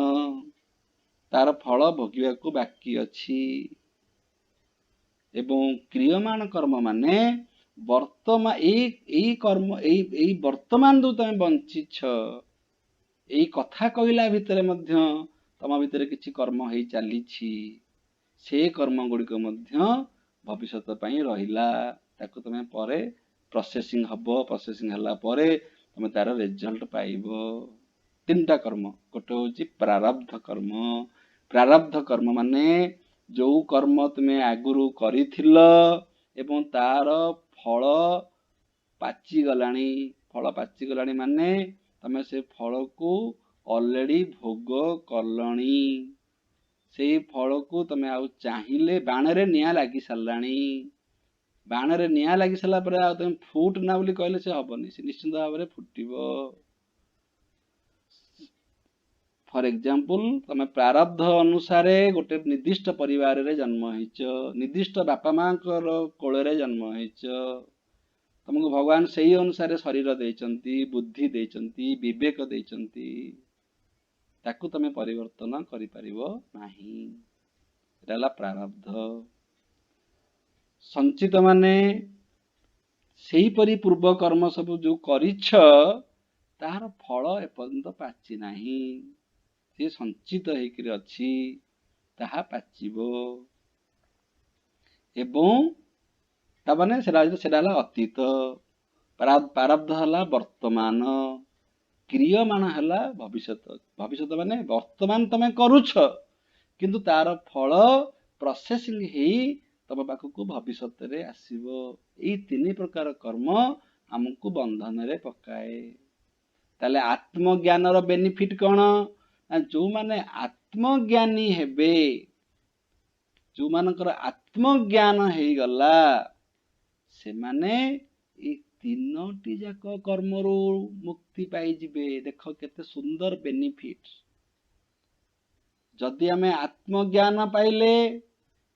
ତାର ଫଳ ଭୋଗିବାକୁ ବାକି ଅଛି। ଏବଂ କ୍ରିୟମାଣ କର୍ମ ମାନେ ଏଇ ବର୍ତ୍ତମାନ ଯୋଉ ତମେ ବଞ୍ଚିଛ ଏଇ କଥା କହିଲା ଭିତରେ ମଧ୍ୟ ତମ ଭିତରେ କିଛି କର୍ମ ହେଇ ଚାଲିଛି। ସେ କର୍ମ ଗୁଡ଼ିକ ମଧ୍ୟ ଭବିଷ୍ୟତ ପାଇଁ ରହିଲା। ତାକୁ ତମେ ପରେ ପ୍ରୋସେସିଂ ହବ, ପ୍ରୋସେସିଂ ହେଲା ପରେ ତମେ ତାର ରେଜଲ୍ଟ ପାଇବ। 3ଟା କର୍ମ। ଗୋଟେ ହଉଛି ପ୍ରାରବ୍ଧ କର୍ମ। ପ୍ରାରବ୍ଧ କର୍ମ ମାନେ ଯୋଉ କର୍ମ ତୁମେ ଆଗରୁ କରିଥିଲ ଏବଂ ତାର ଫଳ ପାଚିଗଲାଣି। ଫଳ ପାଚିଗଲାଣି ମାନେ ତମେ ସେ ଫଳକୁ ଅଲରେଡି ଭୋଗ କଲଣି। ସେଇ ଫଳକୁ ତମେ ଆଉ ଚାହିଁଲେ ବାଣରେ ନିଆଁ ଲାଗି ସାରିଲାଣି। ବାଣରେ ନିଆଁ ଲାଗି ସାରିଲା ପରେ ଆଉ ତମେ ଫୁଟ ନା ବୋଲି କହିଲେ ସେ ହବନି, ସେ ନିଶ୍ଚିନ୍ତ ଭାବରେ ଫୁଟିବ। ଫର ଏକ୍ଜାମ୍ପଲ, ତମେ ପ୍ରାରବ୍ଧ ଅନୁସାରେ ଗୋଟେ ନିର୍ଦ୍ଦିଷ୍ଟ ପରିବାରରେ ଜନ୍ମ ହେଇଛ, ନିର୍ଦ୍ଦିଷ୍ଟ ବାପା ମାଙ୍କର କୋଳରେ ଜନ୍ମ ହେଇଛ। ତମକୁ ଭଗବାନ ସେଇ ଅନୁସାରେ ଶରୀର ଦେଇଛନ୍ତି, ବୁଦ୍ଧି ଦେଇଛନ୍ତି, ବିବେକ ଦେଇଛନ୍ତି। ତାକୁ ତମେ ପରିବର୍ତ୍ତନ କରିପାରିବ ନାହିଁ। ଏଟା ହେଲା ପ୍ରାରବ୍ଧ। ସଞ୍ଚିତ ମାନେ ସେଇପରି ପୂର୍ବ କର୍ମ ସବୁ ଯୋଉ କରିଛ ତାହାର ଫଳ ଏପର୍ଯ୍ୟନ୍ତ ପାଚି ନାହିଁ, ସେ ସଞ୍ଚିତ ହେଇକିରି ଅଛି, ତାହା ପାଚିବ। ଏବଂ ତାମାନେ ସେଟା ହେଲା ଅତୀତ। ପ୍ରାରବ୍ଧ ହେଲା ବର୍ତ୍ତମାନ, କ୍ରିୟମାଣ ହେଲା ଭବିଷ୍ୟତ। ଭବିଷ୍ୟତ ମାନେ ବର୍ତ୍ତମାନ ତମେ କରୁଛ କିନ୍ତୁ ତାର ଫଳ ପ୍ରୋସେସିଂ ହେଇ ତମ ପାଖକୁ ଭବିଷ୍ୟତରେ ଆସିବ। ଏଇ 3 ପ୍ରକାର କର୍ମ ଆମକୁ ବନ୍ଧନରେ ପକାଏ। ତାହେଲେ ଆତ୍ମଜ୍ଞାନର ବେନିଫିଟ କ'ଣ? ଯୋଉମାନେ ଆତ୍ମଜ୍ଞାନୀ ହେବେ, ଯୋଉମାନଙ୍କର ଆତ୍ମଜ୍ଞାନ ହେଇଗଲା ସେମାନେ ଏଇ 3ଟି ଯାକ କର୍ମରୁ ମୁକ୍ତି ପାଇଯିବେ। ଦେଖ କେତେ ସୁନ୍ଦର ବେନିଫିଟ। ଯଦି ଆମେ ଆତ୍ମଜ୍ଞାନ ପାଇଲେ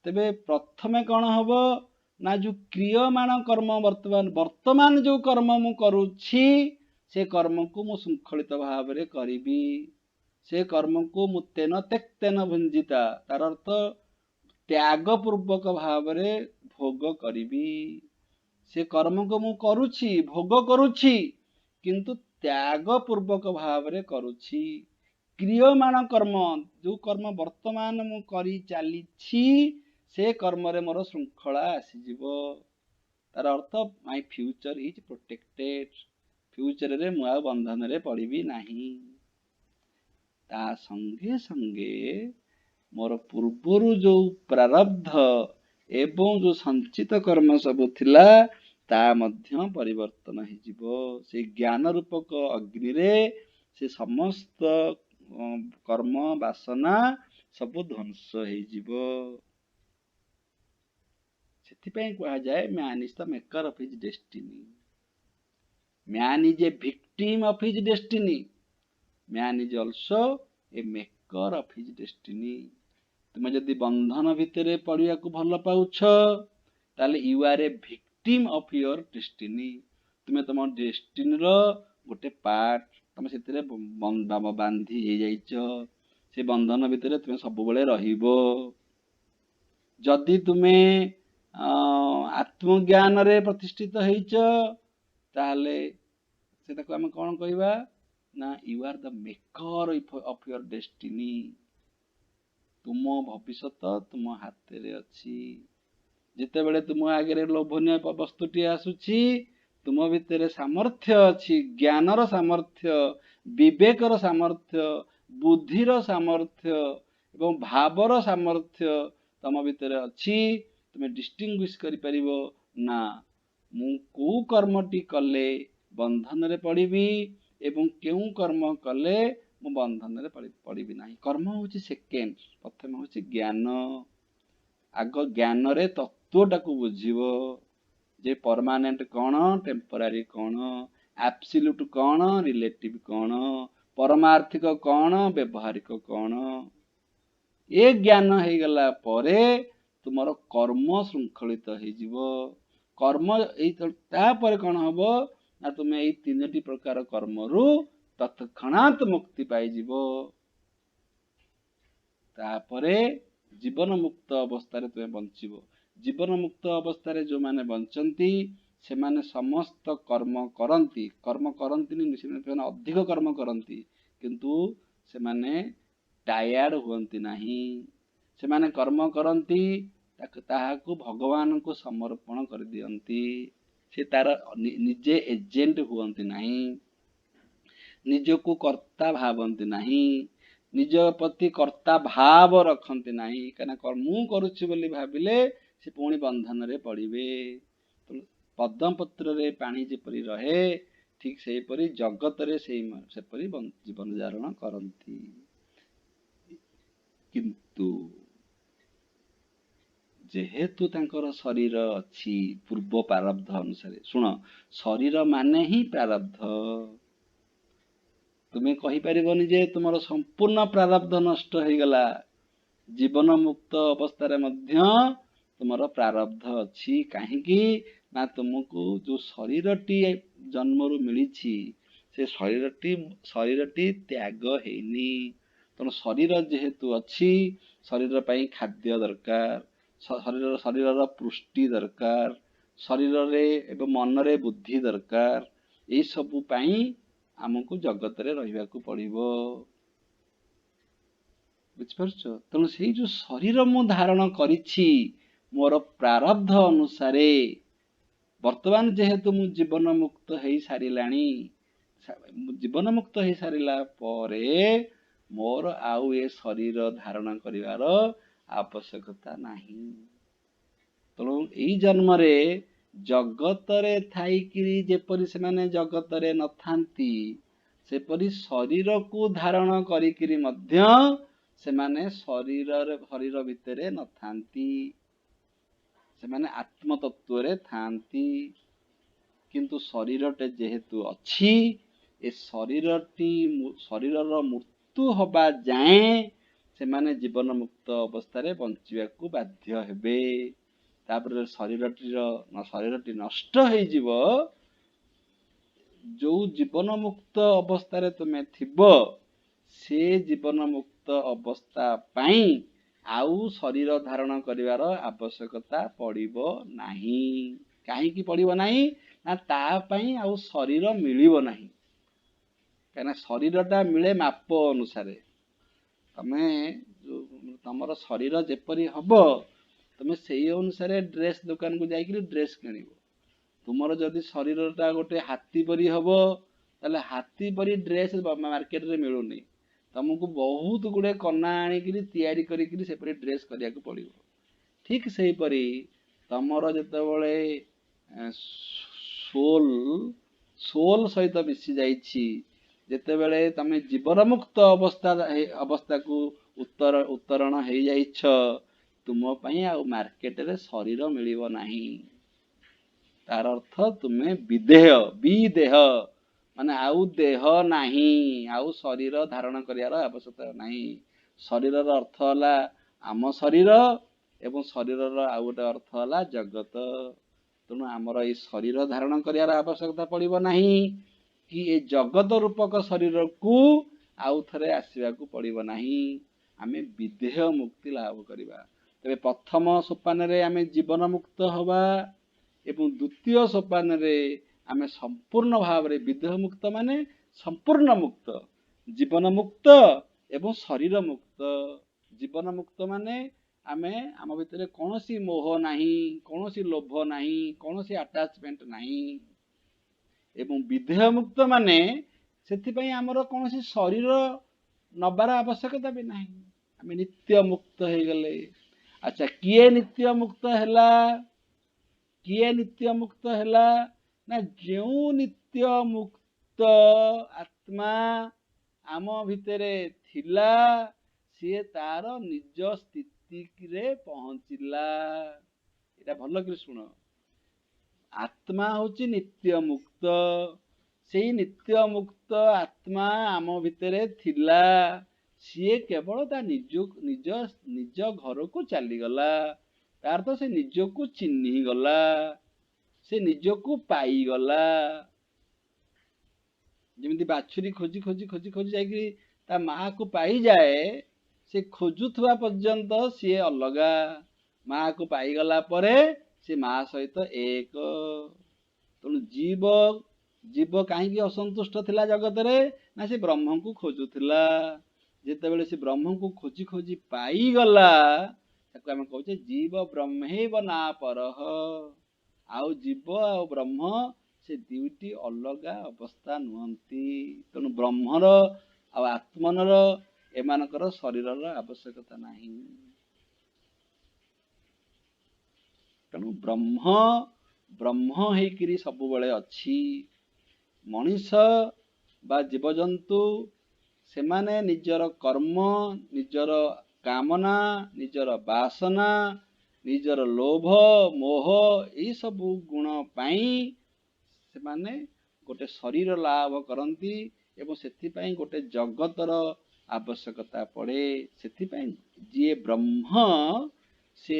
ତେବେ ପ୍ରଥମେ କ'ଣ ହବ ନା ଯୋଉ କ୍ରିୟମାଣ କର୍ମ ବର୍ତ୍ତମାନ ଯୋଉ କର୍ମ ମୁଁ କରୁଛି ସେ କର୍ମକୁ ମୁଁ ଶୃଙ୍ଖଳିତ ଭାବରେ କରିବି। ସେ କର୍ମକୁ ମୁଁ ତେନ ତେକ୍ତେନ ଭୁଞ୍ଜିତା, ତାର ଅର୍ଥ ତ୍ୟାଗ ପୂର୍ବକ ଭାବରେ ଭୋଗ କରିବି। ସେ କର୍ମକୁ ମୁଁ କରୁଛି, ଭୋଗ କରୁଛି, କିନ୍ତୁ ତ୍ୟାଗ ପୂର୍ବକ ଭାବରେ କରୁଛି। କ୍ରିୟମାଣ କର୍ମ, ଯୋଉ କର୍ମ ବର୍ତ୍ତମାନ ମୁଁ କରି ଚାଲିଛି ସେ କର୍ମରେ ମୋର ଶୃଙ୍ଖଳା ଆସିଯିବ। ତାର ଅର୍ଥ ମାଇ ଫ୍ୟୁଚର ଇଜ ପ୍ରୋଟେକ୍ଟେଡ, ଫ୍ୟୁଚରରେ ମୁଁ ଆଉ ବନ୍ଧନରେ ପଡ଼ିବି ନାହିଁ। ତା ସଙ୍ଗେ ସଙ୍ଗେ ମୋର ପୂର୍ବରୁ ଯୋଉ ପ୍ରାରବ୍ଧ ଏବଂ ଯୋଉ ସଞ୍ଚିତ କର୍ମ ସବୁ ଥିଲା ତା ମଧ୍ୟ ପରିବର୍ତ୍ତନ ହେଇଯିବ। ସେ ଜ୍ଞାନ ରୂପକ ଅଗ୍ନିରେ ସେ ସମସ୍ତ କର୍ମ ବାସନା ସବୁ ଧ୍ୱଂସ ହେଇଯିବ। ସେଥିପାଇଁ କୁହାଯାଏ man is the maker of his destiny. Man is a victim of his destiny, man is also a maker of his destiny. ତୁମେ ଯଦି ବନ୍ଧନ ଭିତରେ ପଡ଼ିବାକୁ ଭଲ ପାଉଛ ତାହେଲେ you are a victim of your destiny. ତୁମେ ତମ ଡେଷ୍ଟିନିର ଗୋଟେ ପାର୍ଟ, ତମେ ସେଥିରେ ବାନ୍ଧି ହେଇଯାଇଛ। ସେ ବନ୍ଧନ ଭିତରେ ତୁମେ ସବୁବେଳେ ରହିବ। ଯଦି ତୁମେ ଆତ୍ମଜ୍ଞାନରେ ପ୍ରତିଷ୍ଠିତ ହେଇଛ ତାହେଲେ ସେଟାକୁ ଆମେ କ'ଣ କହିବା ନା you are the maker of your destiny. ତୁମ ଭବିଷ୍ୟତ ତୁମ ହାତରେ ଅଛି। ଯେତେବେଳେ ତୁମ ଆଗରେ ଲୋଭନୀୟ ବସ୍ତୁଟି ଆସୁଛି ତୁମ ଭିତରେ ସାମର୍ଥ୍ୟ ଅଛି, ଜ୍ଞାନର ସାମର୍ଥ୍ୟ, ବିବେକର ସାମର୍ଥ୍ୟ, ବୁଦ୍ଧିର ସାମର୍ଥ୍ୟ ଏବଂ ଭାବର ସାମର୍ଥ୍ୟ ତମ ଭିତରେ ଅଛି। ତୁମେ ଡିଷ୍ଟିଂଗୁଇଶ କରିପାରିବ ନା ମୁଁ କୋଉ କର୍ମଟି କଲେ ବନ୍ଧନରେ ପଡ଼ିବି ଏବଂ କେଉଁ କର୍ମ କଲେ ମୁଁ ବନ୍ଧନରେ ପଡ଼ିବି ନାହିଁ। କର୍ମ ହେଉଛି ସେକେଣ୍ଡ, ପ୍ରଥମେ ହେଉଛି ଜ୍ଞାନ। ଆଗ ଜ୍ଞାନରେ ତତ୍ତ୍ୱଟାକୁ ବୁଝିବ ଯେ ପରମାନେଣ୍ଟ କ'ଣ, ଟେମ୍ପୋରାରୀ କ'ଣ, ଆବସଲ୍ୟୁଟ କ'ଣ, ରିଲେଟିଭ କ'ଣ, ପରମାର୍ଥିକ କ'ଣ, ବ୍ୟବହାରିକ କ'ଣ। ଏ ଜ୍ଞାନ ହେଇଗଲା ପରେ ତୁମର କର୍ମ ଶୃଙ୍ଖଳିତ ହେଇଯିବ। କର୍ମ ତାପରେ କ'ଣ ହବ ନା ତୁମେ ଏଇ ତିନୋଟି ପ୍ରକାର କର୍ମରୁ ତତ୍କ୍ଷଣାତ ମୁକ୍ତି ପାଇଯିବ। ତାପରେ ଜୀବନ ମୁକ୍ତ ଅବସ୍ଥାରେ ତୁମେ ବଞ୍ଚିବ। ଜୀବନ ମୁକ୍ତ ଅବସ୍ଥାରେ ଯେଉଁମାନେ ବଞ୍ଚନ୍ତି ସେମାନେ ସମସ୍ତ କର୍ମ କରନ୍ତିନି, ସେମାନେ ଅଧିକ କର୍ମ କରନ୍ତି, କିନ୍ତୁ ସେମାନେ ଟାୟାର୍ଡ ହୁଅନ୍ତି ନାହିଁ। ସେମାନେ କର୍ମ କରନ୍ତି ତାହାକୁ ଭଗବାନଙ୍କୁ ସମର୍ପଣ କରିଦିଅନ୍ତି। ସେ ତାର ନିଜେ ଏଜେଣ୍ଟ ହୁଅନ୍ତି ନାହିଁ, ନିଜକୁ କର୍ତ୍ତା ଭାବନ୍ତି ନାହିଁ, ନିଜ ପ୍ରତି କର୍ତ୍ତା ଭାବ ରଖନ୍ତି ନାହିଁ। କାହିଁକିନା ମୁଁ କରୁଛି ବୋଲି ଭାବିଲେ ସେ ପୁଣି ବନ୍ଧନରେ ପଡ଼ିବେ। ପଦ୍ମପତ୍ରରେ ପାଣି ଯେପରି ରହେ ଠିକ ସେହିପରି ଜଗତରେ ସେପରି ଜୀବନ ଧାରଣ କରନ୍ତି। କିନ୍ତୁ ଯେହେତୁ ତାଙ୍କର ଶରୀର ଅଛି ପୂର୍ବ ପ୍ରାରବ୍ଧ ଅନୁସାରେ, ଶୁଣ ଶରୀର ମାନେ ହିଁ ପ୍ରାରବ୍ଧ। ତୁମେ କହିପାରିବନି ଯେ ତୁମର ସମ୍ପୂର୍ଣ୍ଣ ପ୍ରାରବ୍ଧ ନଷ୍ଟ ହେଇଗଲା। ଜୀବନ ମୁକ୍ତ ଅବସ୍ଥାରେ ମଧ୍ୟ ତୁମର ପ୍ରାରବ୍ଧ ଅଛି। କାହିଁକି ନା ତୁମକୁ ଯୋଉ ଶରୀରଟି ଜନ୍ମରୁ ମିଳିଛି ସେ ଶରୀରଟି ତ୍ୟାଗ ହେଇନି। ତେଣୁ ଶରୀର ଯେହେତୁ ଅଛି, ଶରୀର ପାଇଁ ଖାଦ୍ୟ ଦରକାର, ଶରୀରର ପୁଷ୍ଟି ଦରକାର, ଶରୀରରେ ଏବଂ ମନରେ ବୁଦ୍ଧି ଦରକାର। ଏଇ ସବୁ ପାଇଁ ଆମକୁ ଜଗତରେ ରହିବାକୁ ପଡ଼ିବ। ବୁଝିପାରୁଛ? ତେଣୁ ସେଇ ଯୋଉ ଶରୀର ମୁଁ ଧାରଣ କରିଛି ମୋର ପ୍ରାରବ୍ଧ ଅନୁସାରେ, ବର୍ତ୍ତମାନ ଯେହେତୁ ମୁଁ ଜୀବନ ମୁକ୍ତ ହେଇସାରିଲାଣି, ଜୀବନ ମୁକ୍ତ ହେଇସାରିଲା ପରେ ମୋର ଆଉ ଏ ଶରୀର ଧାରଣ କରିବାର ଆବଶ୍ୟକତା ନାହିଁ। ତେଣୁ ଏଇ ଜନ୍ମରେ ଜଗତରେ ଥାଇକିରି ଯେପରି ସେମାନେ ଜଗତରେ ନଥାନ୍ତି, ସେପରି ଶରୀରକୁ ଧାରଣ କରିକିରି ମଧ୍ୟ ସେମାନେ ଶରୀର ଭିତରେ ନଥାନ୍ତି, ସେମାନେ ଆତ୍ମତତ୍ଵରେ ଥାନ୍ତି। କିନ୍ତୁ ଶରୀରଟେ ଯେହେତୁ ଅଛି, ଏ ଶରୀରର ମୃତ୍ୟୁ ହବା ଯାଏଁ ସେମାନେ ଜୀବନ ମୁକ୍ତ ଅବସ୍ଥାରେ ବଞ୍ଚିବାକୁ ବାଧ୍ୟ ହେବେ। ତାପରେ ଶରୀରଟି ନଷ୍ଟ ହେଇଯିବ। ଯୋଉ ଜୀବନ ମୁକ୍ତ ଅବସ୍ଥାରେ ତୁମେ ଥିବ ସେ ଜୀବନ ମୁକ୍ତ ଅବସ୍ଥା ପାଇଁ ଆଉ ଶରୀର ଧାରଣ କରିବାର ଆବଶ୍ୟକତା ପଡ଼ିବ ନାହିଁ। କାହିଁକି ପଡ଼ିବ ନାହିଁ? ନା ତା ପାଇଁ ଆଉ ଶରୀର ମିଳିବ ନାହିଁ। କାହିଁକିନା ଶରୀରଟା ମିଳେ ମାପ ଅନୁସାରେ। ତମର ଶରୀର ଯେପରି ହବ ତମେ ସେଇ ଅନୁସାରେ ଡ୍ରେସ୍ ଦୋକାନକୁ ଯାଇକିରି ଡ୍ରେସ୍ କିଣିବ। ତୁମର ଯଦି ଶରୀରଟା ଗୋଟେ ହାତୀ ପରି ହବ ତାହେଲେ ହାତୀ ପରି ଡ୍ରେସ୍ ମାର୍କେଟରେ ମିଳୁନି। ତମକୁ ବହୁତ ଗୁଡ଼େ କନା ଆଣିକିରି ତିଆରି କରିକିରି ସେପରି ଡ୍ରେସ୍ କରିବାକୁ ପଡ଼ିବ। ଠିକ୍ ସେହିପରି ତମର ଯେତେବେଳେ ସୋଲ୍ ସହିତ ମିଶି ଯାଇଛି, ଯେତେବେଳେ ତମେ ଜୀବନ ମୁକ୍ତ ଅବସ୍ଥାକୁ ଉତ୍ତରଣ ହେଇଯାଇଛ, ତୁମ ପାଇଁ ଆଉ ମାର୍କେଟରେ ଶରୀର ମିଳିବ ନାହିଁ। ତାର ଅର୍ଥ ତୁମେ ବିଦେହ ମାନେ ଆଉ ଦେହ ନାହିଁ, ଆଉ ଶରୀର ଧାରଣ କରିବାର ଆବଶ୍ୟକତା ନାହିଁ। ଶରୀରର ଅର୍ଥ ହେଲା ଆମ ଶରୀର ଏବଂ ଶରୀରର ଆଉ ଗୋଟେ ଅର୍ଥ ହେଲା ଜଗତ। ତେଣୁ ଆମର ଏଇ ଶରୀର ଧାରଣ କରିବାର ଆବଶ୍ୟକତା ପଡ଼ିବ ନାହିଁ କି ଏ ଜଗତ ରୂପକ ଶରୀରକୁ ଆଉ ଥରେ ଆସିବାକୁ ପଡ଼ିବ ନାହିଁ। ଆମେ ବିଦେହ ମୁକ୍ତି ଲାଭ କରିବା। ତେବେ ପ୍ରଥମ ସୋପାନରେ ଆମେ ଜୀବନ ମୁକ୍ତ ହବା ଏବଂ ଦ୍ୱିତୀୟ ସୋପାନରେ ଆମେ ସମ୍ପୂର୍ଣ୍ଣ ଭାବରେ ବିଦେହ ମୁକ୍ତ ମାନେ ସମ୍ପୂର୍ଣ୍ଣ ମୁକ୍ତ, ଜୀବନ ମୁକ୍ତ ଏବଂ ଶରୀର ମୁକ୍ତ। ଜୀବନ ମୁକ୍ତ ମାନେ ଆମେ ଆମ ଭିତରେ କୌଣସି ମୋହ ନାହିଁ, କୌଣସି ଲୋଭ ନାହିଁ, କୌଣସି ଆଟାଚମେଣ୍ଟ ନାହିଁ। ଏବଂ ବିଦେହ ମୁକ୍ତ ମାନେ ସେଥିପାଇଁ ଆମର କୌଣସି ଶରୀର ନବାର ଆବଶ୍ୟକତା ବି ନାହିଁ। ଆମେ ନିତ୍ୟ ମୁକ୍ତ ହେଇଗଲେ। ଆଚ୍ଛା, କିଏ ନିତ୍ୟ ମୁକ୍ତ ହେଲା? ନା ଯେଉଁ ନିତ୍ୟ ମୁକ୍ତ ଆତ୍ମା ଆମ ଭିତରେ ଥିଲା ସିଏ ତାର ନିଜ ସ୍ଥିତିରେ ପହଞ୍ଚିଲା। ଏଇଟା ଭଲ କରି ଶୁଣ। ଆତ୍ମା ହଉଛି ନିତ୍ୟ ମୁକ୍ତ। ସେଇ ନିତ୍ୟ ମୁକ୍ତ ଆତ୍ମା ଆମ ଭିତରେ ଥିଲା। ସିଏ କେବଳ ତା ନିଜ ଘରକୁ ଚାଲିଗଲା। ତାର ତ ସେ ନିଜକୁ ଚିହ୍ନିଗଲା, ସେ ନିଜକୁ ପାଇଗଲା। ଯେମିତି ବାଛୁରୀ ଖୋଜି ଯାଇକି ତା ମାଆକୁ ପାଇଯାଏ, ସେ ଖୋଜୁଥିବା ପର୍ଯ୍ୟନ୍ତ ସିଏ ଅଲଗା। ମାଆକୁ ପାଇଗଲା ପରେ ସେ ମା ସହିତ ଏକ। ତେଣୁ ଜୀବ କାହିଁକି ଅସନ୍ତୁଷ୍ଟ ଥିଲା ଜଗତରେ? ନା ସେ ବ୍ରହ୍ମଙ୍କୁ ଖୋଜୁଥିଲା। ଯେତେବେଳେ ସେ ବ୍ରହ୍ମଙ୍କୁ ଖୋଜି ପାଇଗଲା, ତାକୁ ଆମେ କହୁଛେ ଜୀବ ବ୍ରହ୍ମୈବ ନାପରଃ। ଆଉ ଜୀବ ଆଉ ବ୍ରହ୍ମ ସେ ଦୁଇଟି ଅଲଗା ଅବସ୍ଥା ନୁହନ୍ତି। ତେଣୁ ବ୍ରହ୍ମର ଆଉ ଆତ୍ମନର ଏମାନଙ୍କର ଶରୀରର ଆବଶ୍ୟକତା ନାହିଁ। ତେଣୁ ବ୍ରହ୍ମ ହେଇକିରି ସବୁବେଳେ ଅଛି। ମଣିଷ ବା ଜୀବଜନ୍ତୁ ସେମାନେ ନିଜର କର୍ମ, ନିଜର କାମନା, ନିଜର ବାସନା, ନିଜର ଲୋଭ ମୋହ ଏଇସବୁ ଗୁଣ ପାଇଁ ସେମାନେ ଗୋଟେ ଶରୀର ଲାଭ କରନ୍ତି ଏବଂ ସେଥିପାଇଁ ଗୋଟେ ଜଗତର ଆବଶ୍ୟକତା ପଡ଼େ। ସେଥିପାଇଁ ଯିଏ ବ୍ରହ୍ମ ସେ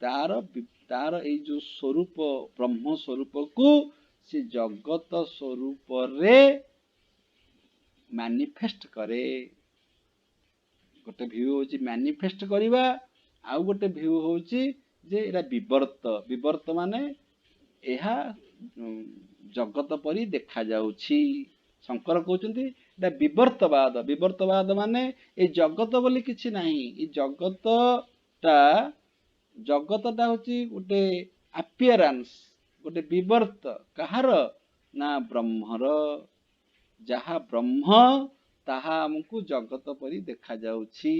ତାର ଏଇ ଯୋଉ ସ୍ୱରୂପ ବ୍ରହ୍ମ ସ୍ୱରୂପକୁ ସେ ଜଗତ ସ୍ୱରୂପରେ ମ୍ୟାନିଫେଷ୍ଟ କରେ। ଗୋଟେ ଭିଉ ହଉଛି ମ୍ୟାନିଫେଷ୍ଟ କରିବା, ଆଉ ଗୋଟେ ଭିଉ ହଉଛି ଯେ ଏଇଟା ବିବର୍ତ୍ତ ମାନେ ଏହା ଜଗତ ପରି ଦେଖାଯାଉଛି। ଶଙ୍କର କହୁଛନ୍ତି ଏଇଟା ବିବର୍ତ୍ତବାଦ ମାନେ ଏଇ ଜଗତ ବୋଲି କିଛି ନାହିଁ। ଏଇ ଜଗତଟା ହଉଛି ଗୋଟେ ଆପିୟରାନ୍ସ, ଗୋଟେ ବିବର୍ତ୍ତ। କାହାର? ନା ବ୍ରହ୍ମର। ଯାହା ବ୍ରହ୍ମ ତାହା ଆମକୁ ଜଗତ ପରି ଦେଖାଯାଉଛି।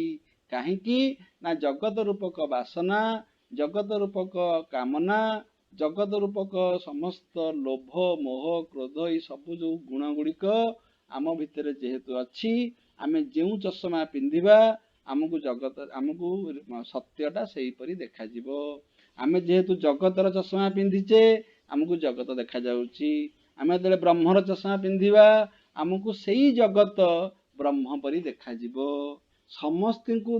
କାହିଁକି? ନା ଜଗତ ରୂପକ ବାସନା, ଜଗତ ରୂପକ କାମନା, ଜଗତ ରୂପକ ସମସ୍ତ ଲୋଭ ମୋହ କ୍ରୋଧ ଏଇ ସବୁ ଯୋଉ ଗୁଣ ଗୁଡ଼ିକ ଆମ ଭିତରେ ଯେହେତୁ ଅଛି, ଆମେ ଯେଉଁ ଚଷମା ପିନ୍ଧିବା ଆମକୁ ସତ୍ୟଟା ସେଇପରି ଦେଖାଯିବ। ଆମେ ଯେହେତୁ ଜଗତର ଚଷମା ପିନ୍ଧିଛେ ଆମକୁ ଜଗତ ଦେଖାଯାଉଛି। ଆମେ ଯେତେବେଳେ ବ୍ରହ୍ମର ଚଷମା ପିନ୍ଧିବା ଆମକୁ ସେଇ ଜଗତ ବ୍ରହ୍ମ ପରି ଦେଖାଯିବ। ସମସ୍ତଙ୍କୁ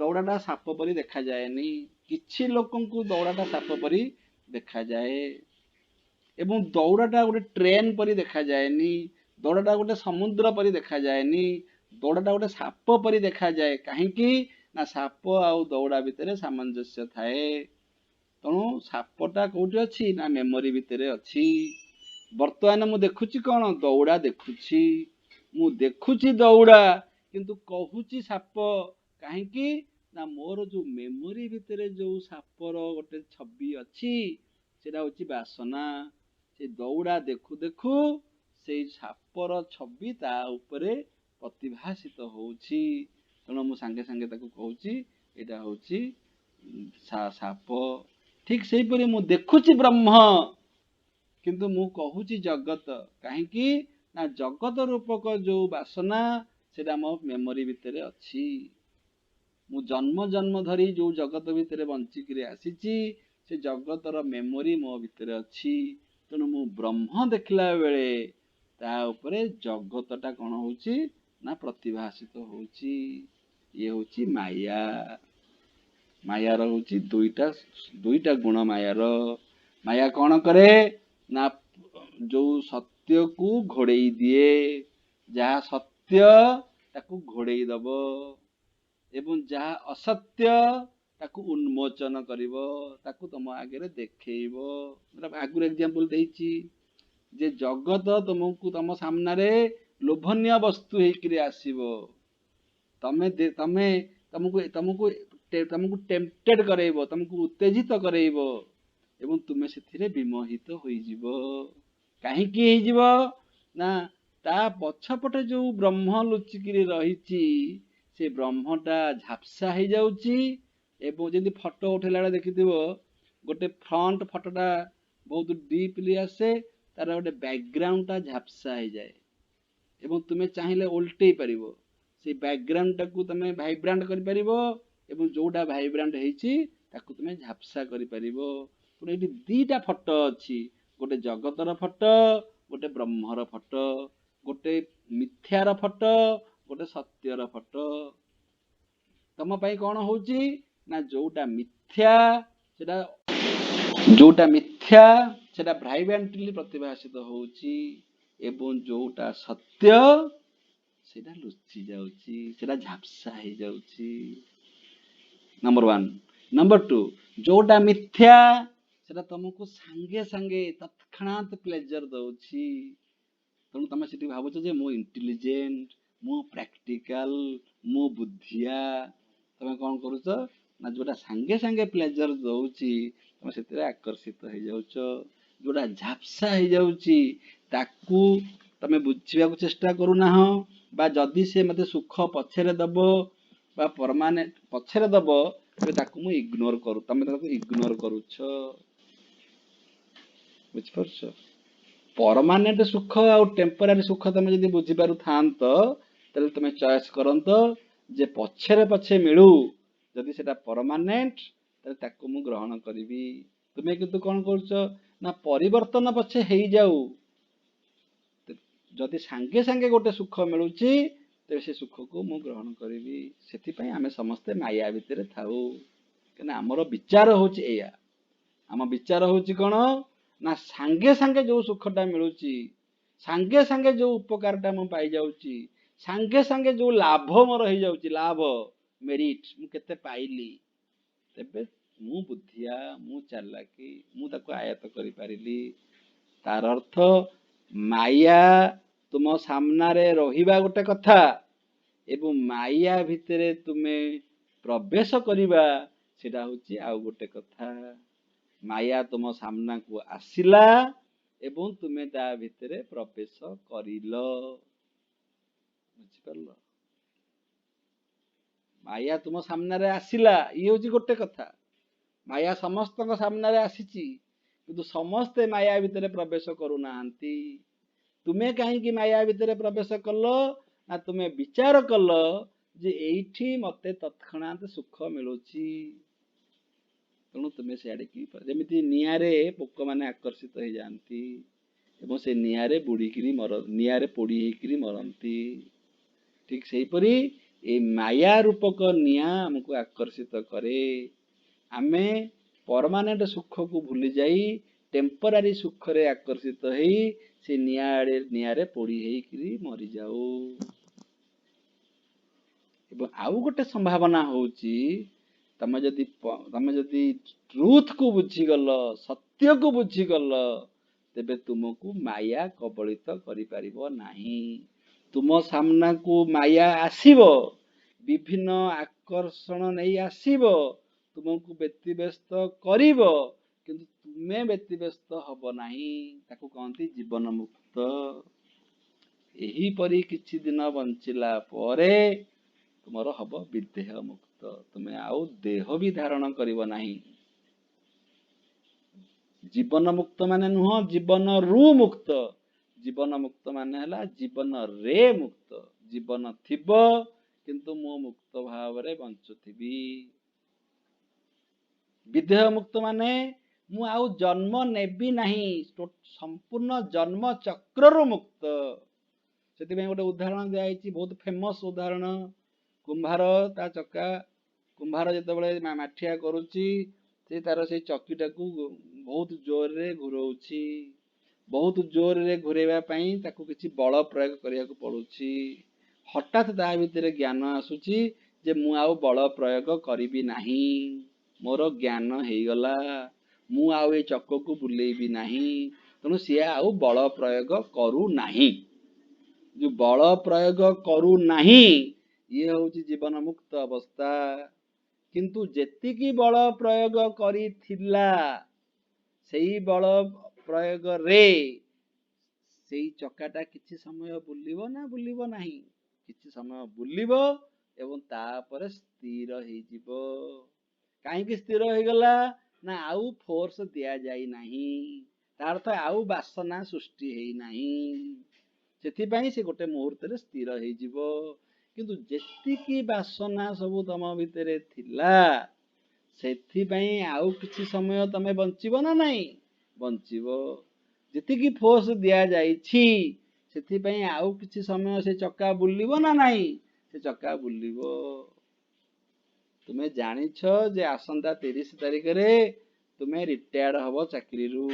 ଦୌଡ଼ାଟା ସାପ ପରି ଦେଖାଯାଏନି। କିଛି ଲୋକଙ୍କୁ ଦୌଡ଼ାଟା ସାପ ପରି ଦେଖାଯାଏ। ଏବଂ ଦୌଡ଼ାଟା ଗୋଟେ ଟ୍ରେନ୍ ପରି ଦେଖାଯାଏନି। ଦୌଡ଼ାଟା ଗୋଟେ ସମୁଦ୍ର ପରି ଦେଖାଯାଏନି। ଦୌଡ଼ାଟା ଗୋଟେ ସାପ ପରି ଦେଖାଯାଏ। କାହିଁକି ନା ସାପ ଆଉ ଦୌଡ଼ା ଭିତରେ ସାମଞ୍ଜସ୍ୟ ଥାଏ। ତେଣୁ ସାପଟା କୋଉଠି ଅଛି ନା ମେମୋରି ଭିତରେ ଅଛି। ବର୍ତ୍ତମାନ ମୁଁ ଦେଖୁଛି କଣ? ଦୌଡ଼ା ଦେଖୁଛି। ମୁଁ ଦେଖୁଛି ଦୌଡ଼ା କିନ୍ତୁ କହୁଛି ସାପ। କାହିଁକି ନା ମୋର ଯୋଉ ମେମୋରି ଭିତରେ ଯୋଉ ସାପର ଗୋଟେ ଛବି ଅଛି ସେଟା ହଉଛି ବାସନା। ସେ ଦୌଡ଼ା ଦେଖୁ ଦେଖୁ ସେଇ ସାପର ଛବି ତା ଉପରେ ପ୍ରତିଭାସିତ ହଉଛି। ତେଣୁ ମୁଁ ସାଙ୍ଗେ ସାଙ୍ଗେ ତାକୁ କହୁଛି ଏଇଟା ହଉଛି ସାପ। ଠିକ ସେଇପରି ମୁଁ ଦେଖୁଛି ବ୍ରହ୍ମ କିନ୍ତୁ ମୁଁ କହୁଛି ଜଗତ। କାହିଁକି ନା ଜଗତ ରୂପକ ଯୋଉ ବାସନା ସେଟା ମୋ ମେମୋରି ଭିତରେ ଅଛି। ମୁଁ ଜନ୍ମ ଜନ୍ମ ଧରି ଯୋଉ ଜଗତ ଭିତରେ ବଞ୍ଚିକିରି ଆସିଛି ସେ ଜଗତର ମେମୋରି ମୋ ଭିତରେ ଅଛି। ତେଣୁ ମୁଁ ବ୍ରହ୍ମ ଦେଖିଲା ବେଳେ ତା ଉପରେ ଜଗତଟା କଣ ହଉଛି ନା ପ୍ରତିଭାସିତ ହଉଛି। ଇଏ ହଉଛି ମାୟା। ମାୟାର ହଉଛି ଦୁଇଟା ଗୁଣ ମାୟାର। ମାୟା କଣ କରେ ନା ଯୋଉ ସତ୍ୟକୁ ଘୋଡେଇ ଦିଏ। ଯାହା ସତ୍ୟ ତାକୁ ଘୋଡେଇ ଦବ ଏବଂ ଯାହା ଅସତ୍ୟ ତାକୁ ଉନ୍ମୋଚନ କରିବ, ତାକୁ ତମ ଆଗରେ ଦେଖେଇବ। ଆଗରୁ ଏକ୍ସାମ୍ପଲ ଦେଇଛି ଯେ ଜଗତ ତମକୁ ତମ ସାମ୍ନାରେ ଲୋଭନୀୟ ବସ୍ତୁ ହେଇକିରି ଆସିବ। ତମକୁ ଟେମ୍ପଟେଡ କରେଇବ, ତମକୁ ଉତ୍ତେଜିତ କରେଇବ ଏବଂ ତୁମେ ସେଥିରେ ବିମୋହିତ ହୋଇଯିବ। କାହିଁକି ହେଇଯିବ ନା ତା ପଛପଟେ ଯୋଉ ବ୍ରହ୍ମ ଲୁଚିକିରି ରହିଛି ସେ ବ୍ରହ୍ମଟା ଝାପ୍ସା ହେଇଯାଉଛି। ଏବଂ ଯେମିତି ଫଟୋ ଉଠେଇଲା ବେଳେ ଦେଖିଥିବ ଗୋଟେ ଫ୍ରଣ୍ଟ ଫଟୋଟା ବହୁତ ଡିପଲି ଆସେ, ତାର ଗୋଟେ ବ୍ୟାକଗ୍ରାଉଣ୍ଡଟା ଝାପ୍ସା ହେଇଯାଏ ଏବଂ ତୁମେ ଚାହିଁଲେ ଓଲଟେଇ ପାରିବ। ସେଇ ବ୍ୟାକଗ୍ରାଉଣ୍ଡଟାକୁ ତମେ ଭାଇବ୍ରାଣ୍ଟ କରିପାରିବ ଏବଂ ଯୋଉଟା ଭାଇବ୍ରାଣ୍ଟ ହେଇଛି ତାକୁ ତମେ ଝାପ୍ସା କରିପାରିବ। ଏଠି ଦିଟା ଫଟୋ ଅଛି, ଗୋଟେ ଜଗତର ଫଟୋ, ଗୋଟେ ବ୍ରହ୍ମର ଫଟୋ, ଗୋଟେ ମିଥ୍ୟାର ଫଟୋ, ଗୋଟେ ସତ୍ୟର ଫଟୋ। ତମ ପାଇଁ କଣ ହଉଛି ନା ଯୋଉଟା ମିଥ୍ୟା ସେଟା ଭାଇବ୍ରାଣ୍ଟଲି ପ୍ରତିଭାସିତ ହଉଛି ଏବଂ ଯୋଉଟା ସତ୍ୟ ସେଟା ଲୁଚି ଯାଉଛି, ସେଟା ଝାପ୍ସା ହେଇଯାଉଛି। ନମ୍ବର 1। ନମ୍ବର 2, ଯୋଉଟା ମିଥ୍ୟା ସେଟା ତମକୁ ସାଙ୍ଗେ ସାଙ୍ଗେ ତତ୍କ୍ଷଣାତ ପ୍ଲେଜର ଦଉଛି। ତେଣୁ ତମେ ସେଠି ଭାବୁଛ ଯେ ମୁଁ ଇଣ୍ଟେଲିଜେଣ୍ଟ, ମୁଁ ପ୍ରାକ୍ଟିକାଲ, ମୁଁ ବୁଦ୍ଧିଆ। ତମେ କଣ କରୁଛ ନା ଯୋଉଟା ସାଙ୍ଗେ ସାଙ୍ଗେ ପ୍ଲେଜର ଦଉଛି ତମେ ସେଥିରେ ଆକର୍ଷିତ ହେଇଯାଉଛ। ଯୋଉଟା ଝାପ୍ସା ହେଇଯାଉଛି ତାକୁ ତମେ ବୁଝିବାକୁ ଚେଷ୍ଟା କରୁନାହଁ, ବା ଯଦି ସେ ମତେ ସୁଖ ପଛରେ ଦବ ବା ପରମାନେଣ୍ଟ ପଛରେ ଦବ ତାକୁ ମୁଁ ତମେ ତାକୁ ଇଗ୍ନୋର କରୁଛ। ବୁଝିପାରୁଛ? ପରମାନେଣ୍ଟ ସୁଖ ଆଉ ଟେମ୍ପୋରାରୀ ସୁଖ ତମେ ଯଦି ବୁଝିପାରୁଥାନ୍ତ ତାହେଲେ ତମେ ଚଏସ କରନ୍ତ ଯେ ପଛରେ ପଛେ ମିଳୁ, ଯଦି ସେଟା ପରମାନେଣ୍ଟ ତାହେଲେ ତାକୁ ମୁଁ ଗ୍ରହଣ କରିବି। ତୁମେ କିନ୍ତୁ କଣ କରୁଛ ନା ପରିବର୍ତ୍ତନ ପଛେ ହେଇଯାଉ, ଯଦି ସାଙ୍ଗେ ସାଙ୍ଗେ ଗୋଟେ ସୁଖ ମିଳୁଛି ତେବେ ସେ ସୁଖକୁ ମୁଁ ଗ୍ରହଣ କରିବି। ସେଥିପାଇଁ ଆମେ ସମସ୍ତେ ମାୟା ଭିତରେ ଥାଉ। କାହିଁକିନା ଆମର ବିଚାର ହଉଛି ଏଇଆ। ଆମ ବିଚାର ହଉଛି କଣ ନା ସାଙ୍ଗେ ସାଙ୍ଗେ ଯୋଉ ସୁଖଟା ମିଳୁଛି, ସାଙ୍ଗେ ସାଙ୍ଗେ ଯୋଉ ଉପକାରଟା ମୁଁ ପାଇଯାଉଛି, ସାଙ୍ଗେ ସାଙ୍ଗେ ଯୋଉ ଲାଭ ମୋର ହେଇଯାଉଛି, ଲାଭ ମେରିଟ ମୁଁ କେତେ ପାଇଲି, ତେବେ ମୁଁ ବୁଦ୍ଧିଆ, ମୁଁ ଚାଲାକି, ମୁଁ ତାକୁ ଆୟତ୍ତ କରିପାରିଲି। ତାର ଅର୍ଥ ମାୟା ତୁମ ସାମ୍ନାରେ ରହିବା ଗୋଟେ କଥା ଏବଂ ମାୟା ଭିତରେ ତୁମେ ପ୍ରବେଶ କରିବା ସେଟା ହଉଛି ଆଉ ଗୋଟେ କଥା। ମାୟା ତୁମ ସାମ୍ନାକୁ ଆସିଲା ଏବଂ ତୁମେ ତା ଭିତରେ ପ୍ରବେଶ କରିଲ। ବୁଝିପାରିଲ? ମାୟା ତୁମ ସାମ୍ନାରେ ଆସିଲା, ଇଏ ହଉଛି ଗୋଟେ କଥା। ମାୟା ସମସ୍ତଙ୍କ ସାମ୍ନାରେ ଆସିଛି କିନ୍ତୁ ସମସ୍ତେ ମାୟା ଭିତରେ ପ୍ରବେଶ କରୁନାହାନ୍ତି। ତୁମେ କାହିଁକି ମାୟା ଭିତରେ ପ୍ରବେଶ କଲ ନା ତୁମେ ବିଚାର କଲ ଯେ ଏଇଠି ମତେ ତତ୍କ୍ଷଣାତ ସୁଖ ମିଳୁଛି। ତେଣୁ ତୁମେ ସିଆଡିକି, ଯେମିତି ନିଆଁରେ ପୋକମାନେ ଆକର୍ଷିତ ହେଇଯାଆନ୍ତି ଏବଂ ସେ ନିଆଁରେ ପୋଡି ହେଇକିରି ମରନ୍ତି, ଠିକ ସେଇପରି ए माया रूपक निया हमको आकर्षित करे। आमे परमानेंट सुख को भूली जाई टेम्परारी सुख रे आकर्षित हेई से नियारे पोड़ी हेई मरी जाऊ। एवं आउ गोटे संभावना होची तमे जदि ट्रूथ को बुझीगल सत्य को बुझीगल तेबे तुमको माया कबलित करि परिबो नाही। तुम सामना को माया आसीबो विभिन्न आकर्षण नहीं आसीबो तुमको व्यतिव्यस्त करिबो किंतु तुमे व्यतिव्यस्त हब नाही। ताको कहंती जीवन मुक्त। एही परी किछि दिन बंचिला परे तुमर हब विदेह मुक्त। तुमे आउ देह भी धारण करिबो नाही। जीवन मुक्त माने नुह जीवन रु मुक्त। जीवन मुक्त माने हला जीवन रे मुक्त। जीवन थिबो किंतु मो मुक्त भाव रे बंचुथिबी। विदेह मुक्त माने मु आउ जन्म नेबी नाही संपूर्ण जन्म चक्र रु मुक्त। सेति में गोटे उदाहरण दिया आइछि बहुत फेमस उदाहरण। कुंभार ता चक्का कुंभार जेतेबेले माठिया करूची से तार से चक्कीटा को बहुत जोर रे घुरौची। बहुत जोर रे घुरेबा पई ताको किछि बल प्रयोग करिया को पडुची। हठात ता भितरे ज्ञान आसुची जे मु आउ बल प्रयोग करिबी नाही मोर ज्ञान हेगला मु आउ ए चक्क को बुलेबी नाही। तेणु सी आउ बल प्रयोग करू नाही। जो बल प्रयोग करू नाही ये होची जीवन मुक्त अवस्था। किंतु जेतिकी बल प्रयोग करिथिला सेई बल प्रयोग रे सेई चक्काटा किछि समय बुलिबो ना बुलिबो नाही। किछि समय बुलिबो एवं तापर स्थिर हेई जिवो। काहेकि स्थिर हो गला ना आउ फोर्स दिया जाई नाही। तार अर्थ आउ वासना सृष्टि हेई नाही। सेथि पई से गोटे मुहूर्त रे स्थिर हेई जिवो। किंतु जेतिकी वासना सब तम भितरे थिला सेथि पई आउ किछि समय तमे बंचिबो ना नाही बंचिबो। जेतिकी फोर्स दिया जाइछि सेथि पई आउ किछि समय से चक्का बुलिबो ना नाही से चक्का बुलिबो। तुमे जानिछ जे आसंता 30 तारिख रे तुमे रिटायर्ड हबो चाकरी रु।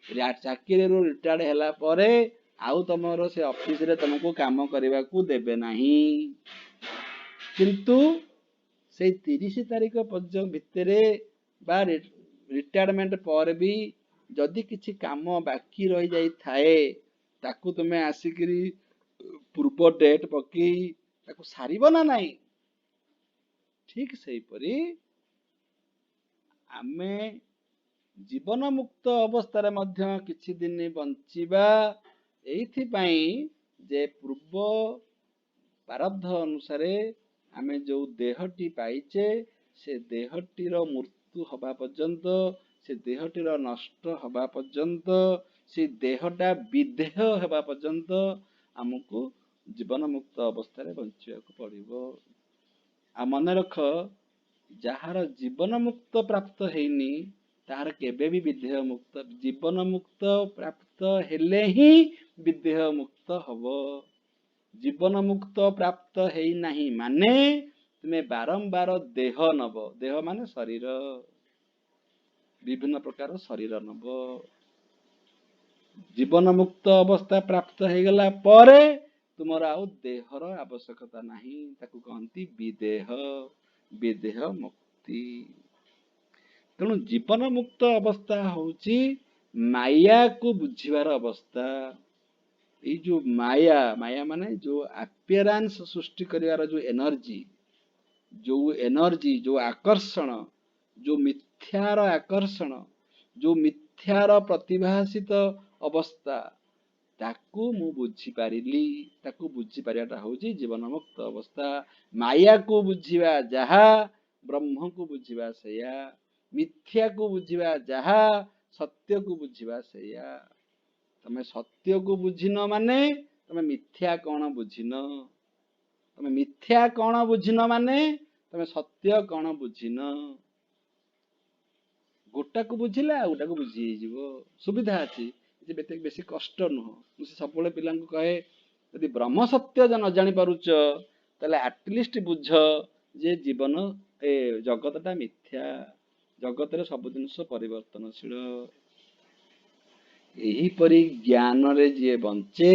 चाकरी रु रिटायर्ड हैला परे आउ तमरो से ऑफिस रे तुमको काम करबा को देबे नाही। किंतु से 30 तारिख पर्यंत भितरे बा रिटायरमेंट पर भी जदि किछि काम बाकी रही जाई थाए ताकू तुमे आसिकरी पूर्व डेट पकी ताकू सारिबो ना नाही। ठीक सही परी आमे जीवन मुक्त अवस्था मध्य किछि दिन बंचिबा एथि पई जे पूर्व प्रारब्ध अनुसारे आमे जो देहटी पाइचे से देहटीर मृत्यु हवा पर्यंत से देहटीर नष्ट हवा पर्यंत से देहटा विदेह हवा पर्यंत हमको जीवन मुक्त अवस्था रे बंचिया को पड़िबो। आ मन रख जहार जीवन मुक्त प्राप्त हेनी तार केबे भी विदेह मुक्त जीवन मुक्त प्राप्त हेले ही विदेह मुक्त हबो। जीवन मुक्त प्राप्त हेई नाही माने तुमे बारंबार देह नब। देह माने शरीर विभिन्न प्रकार शरीर नब। जीवन मुक्त अवस्था प्राप्त हो गला परे तुमर आउ देहर आवश्यकता नाही। ताकू कहंती विदेह विदेह मुक्ति। तेणु जीवन मुक्त अवस्था होची माया को बुझीवार अवस्था। ये जो माया माया माने जो अपीयरेंस सृष्टि करिवार जो एनर्जी जो आकर्षण जो मिथ्यार आकर्षण जो मिथ्यार प्रतिभासित अवस्था ताकू मु बुझी पारिली। ताकू बुझी पारियाटा होची जीवन मुक्त अवस्था। माया को बुझीवा जहा ब्रह्म को बुझीवा सेया। मिथ्या को बुझीवा जहा सत्य को बुझीवा सेया। तमे सत्य को बुझिन माने तमे मिथ्या कौन बुझिन। तमे मिथ्या कौन बुझिन माने तमे सत्य कौन बुझिन। गोटा को बुझिला गोटा को बुझी जीवो सुविधा अछि। बेसी कष्ट नुह। मुझे सब पिला कहे यदि ब्रह्म सत्य न जानी पारुच ତାହେଲେ ଆଟଲିଷ୍ଟ ବୁଝ ଯେ ଜୀବନ ଜଗତଟା ମିଥ୍ୟା, ଜଗତରେ ସବୁ ଜିନିଷ ପରିବର୍ତ୍ତନଶୀଳ। ଏହିପରି ଜ୍ଞାନରେ ଯିଏ ବଞ୍ଚେ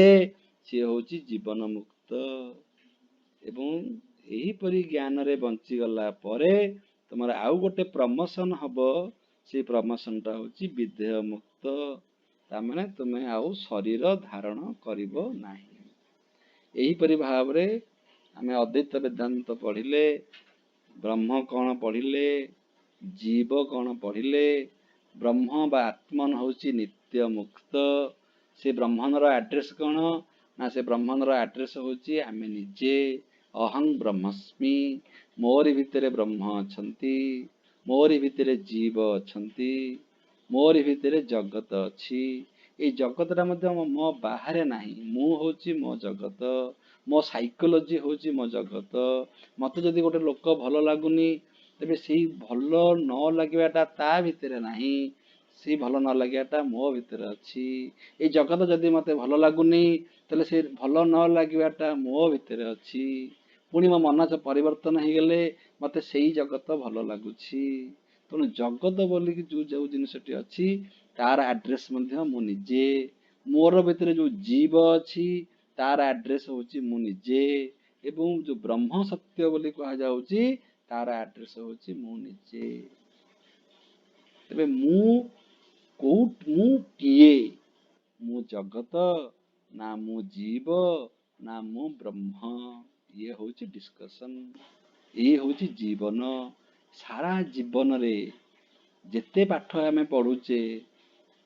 ସିଏ ହଉଛି ଜୀବନ ମୁକ୍ତ। ଏବଂ ଏହିପରି ଜ୍ଞାନରେ ବଞ୍ଚିଗଲା ପରେ ତମର ଆଉ ଗୋଟେ ପ୍ରମୋସନ ହବ, ସେଇ ପ୍ରମୋସନଟା ହଉଛି ବିଦେହ ମୁକ୍ତ। ତାମାନେ ତୁମେ ଆଉ ଶରୀର ଧାରଣ କରିବ ନାହିଁ। ଏହିପରି ଭାବରେ ଆମେ ଅଦ୍ୱୈତ ବେଦାନ୍ତ ପଢିଲେ, ବ୍ରହ୍ମ କଣ ପଢିଲେ, ଜୀବ କଣ ପଢିଲେ, ବ୍ରହ୍ମ ବା ଆତ୍ମନ ହଉଛି ନିତ୍ୟ ମୁକ୍ତ। ସେ ବ୍ରହ୍ମନର ଆଡ୍ରେସ କଣ ନା, ସେ ବ୍ରହ୍ମନର ଆଡ୍ରେସ ହଉଛି ଆମେ ନିଜେ। ଅହଂ ବ୍ରହ୍ମସ୍ମି, ମୋରି ଭିତରେ ବ୍ରହ୍ମ ଅଛନ୍ତି, ମୋରି ଭିତରେ ଜୀବ ଅଛନ୍ତି, ମୋରି ଭିତରେ ଜଗତ ଅଛି। ଏଇ ଜଗତଟା ମଧ୍ୟ ମୋ ବାହାରେ ନାହିଁ, ମୁଁ ହଉଛି ମୋ ଜଗତ, ମୋ ସାଇକୋଲୋଜି ହଉଛି ମୋ ଜଗତ। ମତେ ଯଦି ଗୋଟେ ଲୋକ ଭଲ ଲାଗୁନି, ତେବେ ସେଇ ଭଲ ନ ଲାଗିବାଟା ତା ଭିତରେ ନାହିଁ, ସେଇ ଭଲ ନ ଲାଗିବାଟା ମୋ ଭିତରେ ଅଛି। ଏଇ ଜଗତ ଯଦି ମତେ ଭଲ ଲାଗୁନି, ତାହେଲେ ସେ ଭଲ ନ ଲାଗିବାଟା ମୋ ଭିତରେ ଅଛି। ପୁଣି ମୋ ମନ ପରିବର୍ତ୍ତନ ହେଇଗଲେ ମତେ ସେଇ ଜଗତ ଭଲ ଲାଗୁଛି। ତେଣୁ ଜଗତ ବୋଲିକି ଯୋଉ ଜିନିଷଟି ଅଛି ତାର ଆଡ୍ରେସ ମଧ୍ୟ ମୁଁ ନିଜେ। ମୋର ଭିତରେ ଯୋଉ ଜୀବ ଅଛି ତାର ଆଡ୍ରେସ ହଉଛି ମୁଁ ନିଜେ। ଏବଂ ଯୋଉ ବ୍ରହ୍ମ ସତ୍ୟ ବୋଲି କୁହାଯାଉଛି ତାର ଆଡ୍ରେସ ହଉଛି ମୁଁ ନିଜେ। ତେବେ ମୁଁ କିଏ? ମୁଁ ଜଗତ ନା ମୁଁ ଜୀବ ନା ମୁଁ ବ୍ରହ୍ମ? ଇଏ ହଉଛି ଡିସ୍କସନ, ଇଏ ହଉଛି ଜୀବନ। ସାରା ଜୀବନରେ ଯେତେ ପାଠ ଆମେ ପଢୁଛେ,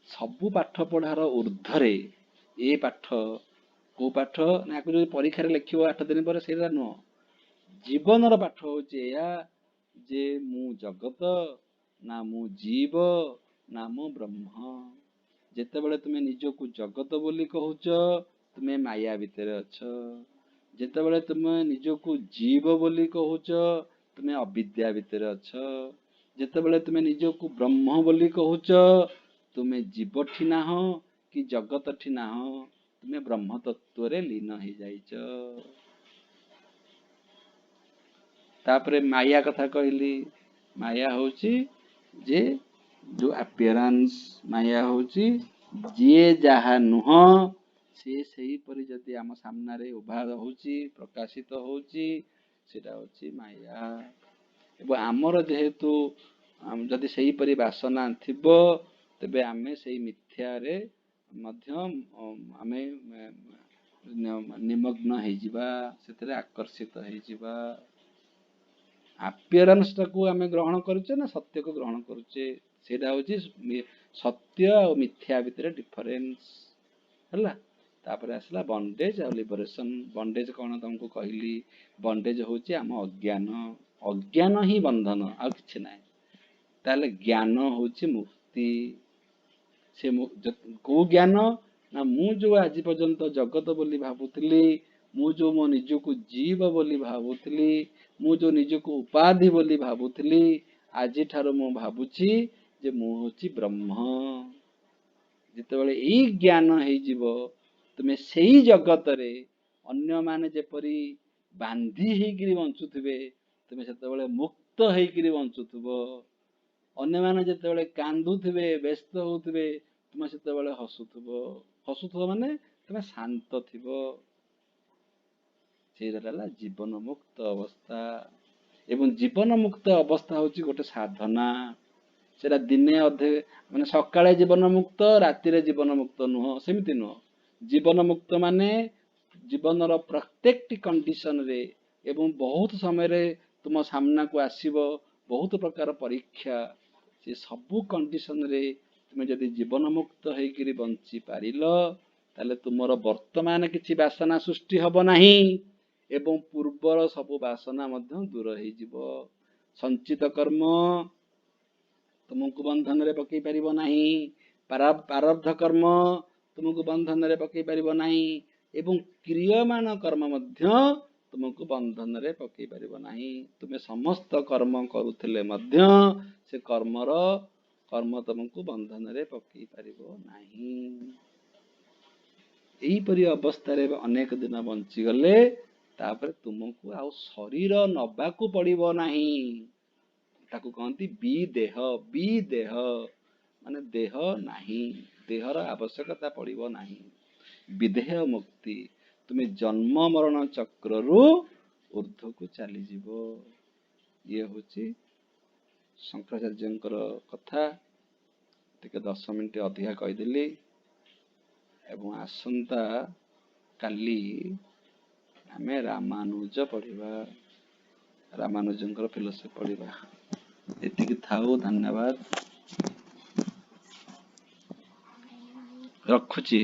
ସବୁ ପାଠ ପଢାର ଉର୍ଦ୍ଧ୍ୱରେ ଏ ପାଠ। କୋଉ ପାଠ ନା, ଆକୁ ଯଦି ପରୀକ୍ଷାରେ ଲେଖିବ 8 ଦିନ ପରେ, ସେଇଟା ନୁହଁ। ଜୀବନର ପାଠ ହଉଛି ଏହା ଯେ ମୁଁ ଜଗତ ନା ମୁଁ ଜୀବ ନା ମୁଁ ବ୍ରହ୍ମ। ଯେତେବେଳେ ତୁମେ ନିଜକୁ ଜଗତ ବୋଲି କହୁଛ, ତୁମେ ମାୟା ଭିତରେ ଅଛ। ଯେତେବେଳେ ତୁମେ ନିଜକୁ ଜୀବ ବୋଲି କହୁଛ, ତୁମେ ଅବିଦ୍ୟା ଭିତରେ ଅଛ। ଯେତେବେଳେ ତୁମେ ନିଜକୁ ବ୍ରହ୍ମ ବୋଲି କହୁଛ, ତୁମେ ଜୀବଠି ନାହଁ କି ଜଗତଠି ନାହଁ, ତୁମେ ବ୍ରହ୍ମ ତତ୍ତ୍ୱରେ ଲୀନ ହେଇଯାଇଛ। ତାପରେ ମାୟା କଥା କହିଲି। ମାୟା ହଉଛି ଯେ ଯୋଉ ଆପିୟରାନ୍ସ, ମାୟା ହଉଛି ଯିଏ ଯାହା ନୁହଁ ସିଏ ସେଇପରି ଯଦି ଆମ ସାମ୍ନାରେ ଉଭା ହଉଛି, ପ୍ରକାଶିତ ହଉଛି, ସେଟା ହଉଛି ମାୟା। ଏବଂ ଆମର ଯେହେତୁ ଯଦି ସେଇପରି ବାସନା ଥିବ, ତେବେ ଆମେ ସେଇ ମିଥ୍ୟାରେ ମଧ୍ୟ ଆମେ ନିମଗ୍ନ ହେଇଯିବା, ସେଥିରେ ଆକର୍ଷିତ ହେଇଯିବା। ଆପିୟରାନ୍ସଟାକୁ ଆମେ ଗ୍ରହଣ କରୁଛେ ନା ସତ୍ୟକୁ ଗ୍ରହଣ କରୁଛେ? ସେଇଟା ହଉଛି ସତ୍ୟ ଆଉ ମିଥ୍ୟା ଭିତରେ ଡିଫରେନ୍ସ ହେଲା। ତାପରେ ଆସିଲା ବଣ୍ଡେଜ ଆଉ ଲିବରେସନ। ବଣ୍ଡେଜ କଣ ତମକୁ କହିଲି, ବଣ୍ଡେଜ ହଉଛି ଆମ ଅଜ୍ଞାନ। ଅଜ୍ଞାନ ହିଁ ବନ୍ଧନ, ଆଉ କିଛି ନାହିଁ। ତାହେଲେ ଜ୍ଞାନ ହଉଛି ମୁକ୍ତି। ସେ କୋଉ ଜ୍ଞାନ ନା, ମୁଁ ଯୋଉ ଆଜି ପର୍ଯ୍ୟନ୍ତ ଜଗତ ବୋଲି ଭାବୁଥିଲି, ମୁଁ ଯୋଉ ମୋ ନିଜକୁ ଜୀବ ବୋଲି ଭାବୁଥିଲି, ମୁଁ ଯୋଉ ନିଜକୁ ଉପାଧି ବୋଲି ଭାବୁଥିଲି, ଆଜିଠାରୁ ମୁଁ ଭାବୁଛି ଯେ ମୁଁ ହଉଛି ବ୍ରହ୍ମ। ଯେତେବେଳେ ଏଇ ଜ୍ଞାନ ହେଇଯିବ, ତୁମେ ସେଇ ଜଗତରେ ଅନ୍ୟମାନେ ଯେପରି ବାନ୍ଧି ହେଇକିରି ବଞ୍ଚୁଥିବେ, ତୁମେ ସେତେବେଳେ ମୁକ୍ତ ହେଇକିରି ବଞ୍ଚୁଥିବ। ଅନ୍ୟମାନେ ଯେତେବେଳେ କାନ୍ଦୁଥିବେ, ବ୍ୟସ୍ତ ହଉଥିବେ, ତୁମେ ସେତେବେଳେ ହସୁଥିବ। ହସୁଥିବ ମାନେ ତୁମେ ଶାନ୍ତ ଥିବ। ସେଇଟା ହେଲା ଜୀବନ ମୁକ୍ତ ଅବସ୍ଥା। ଏବଂ ଜୀବନ ମୁକ୍ତ ଅବସ୍ଥା ହଉଛି ଗୋଟେ ସାଧନା। ସେଟା ଦିନେ ଅଧେ ମାନେ ସକାଳେ ଜୀବନ ମୁକ୍ତ, ରାତିରେ ଜୀବନ ମୁକ୍ତ ନୁହଁ, ସେମିତି ନୁହଁ। ଜୀବନ ମୁକ୍ତ ମାନେ ଜୀବନର ପ୍ରତ୍ୟେକଟି କଣ୍ଡିସନରେ ଏବଂ ବହୁତ ସମୟରେ ତୁମ ସାମ୍ନାକୁ ଆସିବ ବହୁତ ପ୍ରକାର ପରୀକ୍ଷା। ସେ ସବୁ କଣ୍ଡିସନରେ ତୁମେ ଯଦି ଜୀବନ ମୁକ୍ତ ହେଇକିରି ବଞ୍ଚି ପାରିଲ, ତାହେଲେ ତୁମର ବର୍ତ୍ତମାନ କିଛି ବାସନା ସୃଷ୍ଟି ହବ ନାହିଁ ଏବଂ ପୂର୍ବର ସବୁ ବାସନା ମଧ୍ୟ ଦୂର ହେଇଯିବ। ସଞ୍ଚିତ କର୍ମ ତୁମକୁ ବନ୍ଧନରେ ପକେଇ ପାରିବ ନାହିଁ, ପ୍ରାରବ୍ଧ କର୍ମ ତୁମକୁ ବନ୍ଧନରେ ପକେଇ ପାରିବ ନାହିଁ, ଏବଂ କ୍ରିୟମାନ କର୍ମ ମଧ୍ୟ ତୁମକୁ ବନ୍ଧନରେ ପକେଇ ପାରିବ ନାହିଁ। ତୁମେ ସମସ୍ତ କର୍ମ କରୁଥିଲେ ମଧ୍ୟ ସେ କର୍ମ ତୁମକୁ ବନ୍ଧନରେ ପକେଇ ପାରିବ ନାହିଁ। ଏହିପରି ଅବସ୍ଥାରେ ଅନେକ ଦିନ ବଞ୍ଚିଗଲେ ତାପରେ ତୁମକୁ ଆଉ ଶରୀର ନବାକୁ ପଡିବ ନାହିଁ। ତାକୁ କହନ୍ତି ବିଦେହ। ବିଦେହ ମାନେ ଦେହ ନାହିଁ, ଦେହର ଆବଶ୍ୟକତା ପଡିବ ନାହିଁ। ବିଦେହ ମୁକ୍ତି, ତୁମେ ଜନ୍ମ ମରଣ ଚକ୍ରରୁ ଊର୍ଦ୍ଧ୍ୱକୁ ଚାଲିଯିବ। ଇଏ ହଉଛି ଶଙ୍କରାଚାର୍ଯ୍ୟଙ୍କର କଥା। ଟିକେ 10 ମିନିଟ୍ ଅଧିକା କହିଦେଲି। ଏବଂ ଆସନ୍ତା କାଲି ଆମେ ରାମାନୁଜ ପଢିବା, ରାମାନୁଜଙ୍କର ଫିଲୋସଫି ପଢିବା। ଏତିକି ଥାଉ, ଧନ୍ୟବାଦ, ରଖୁଛି।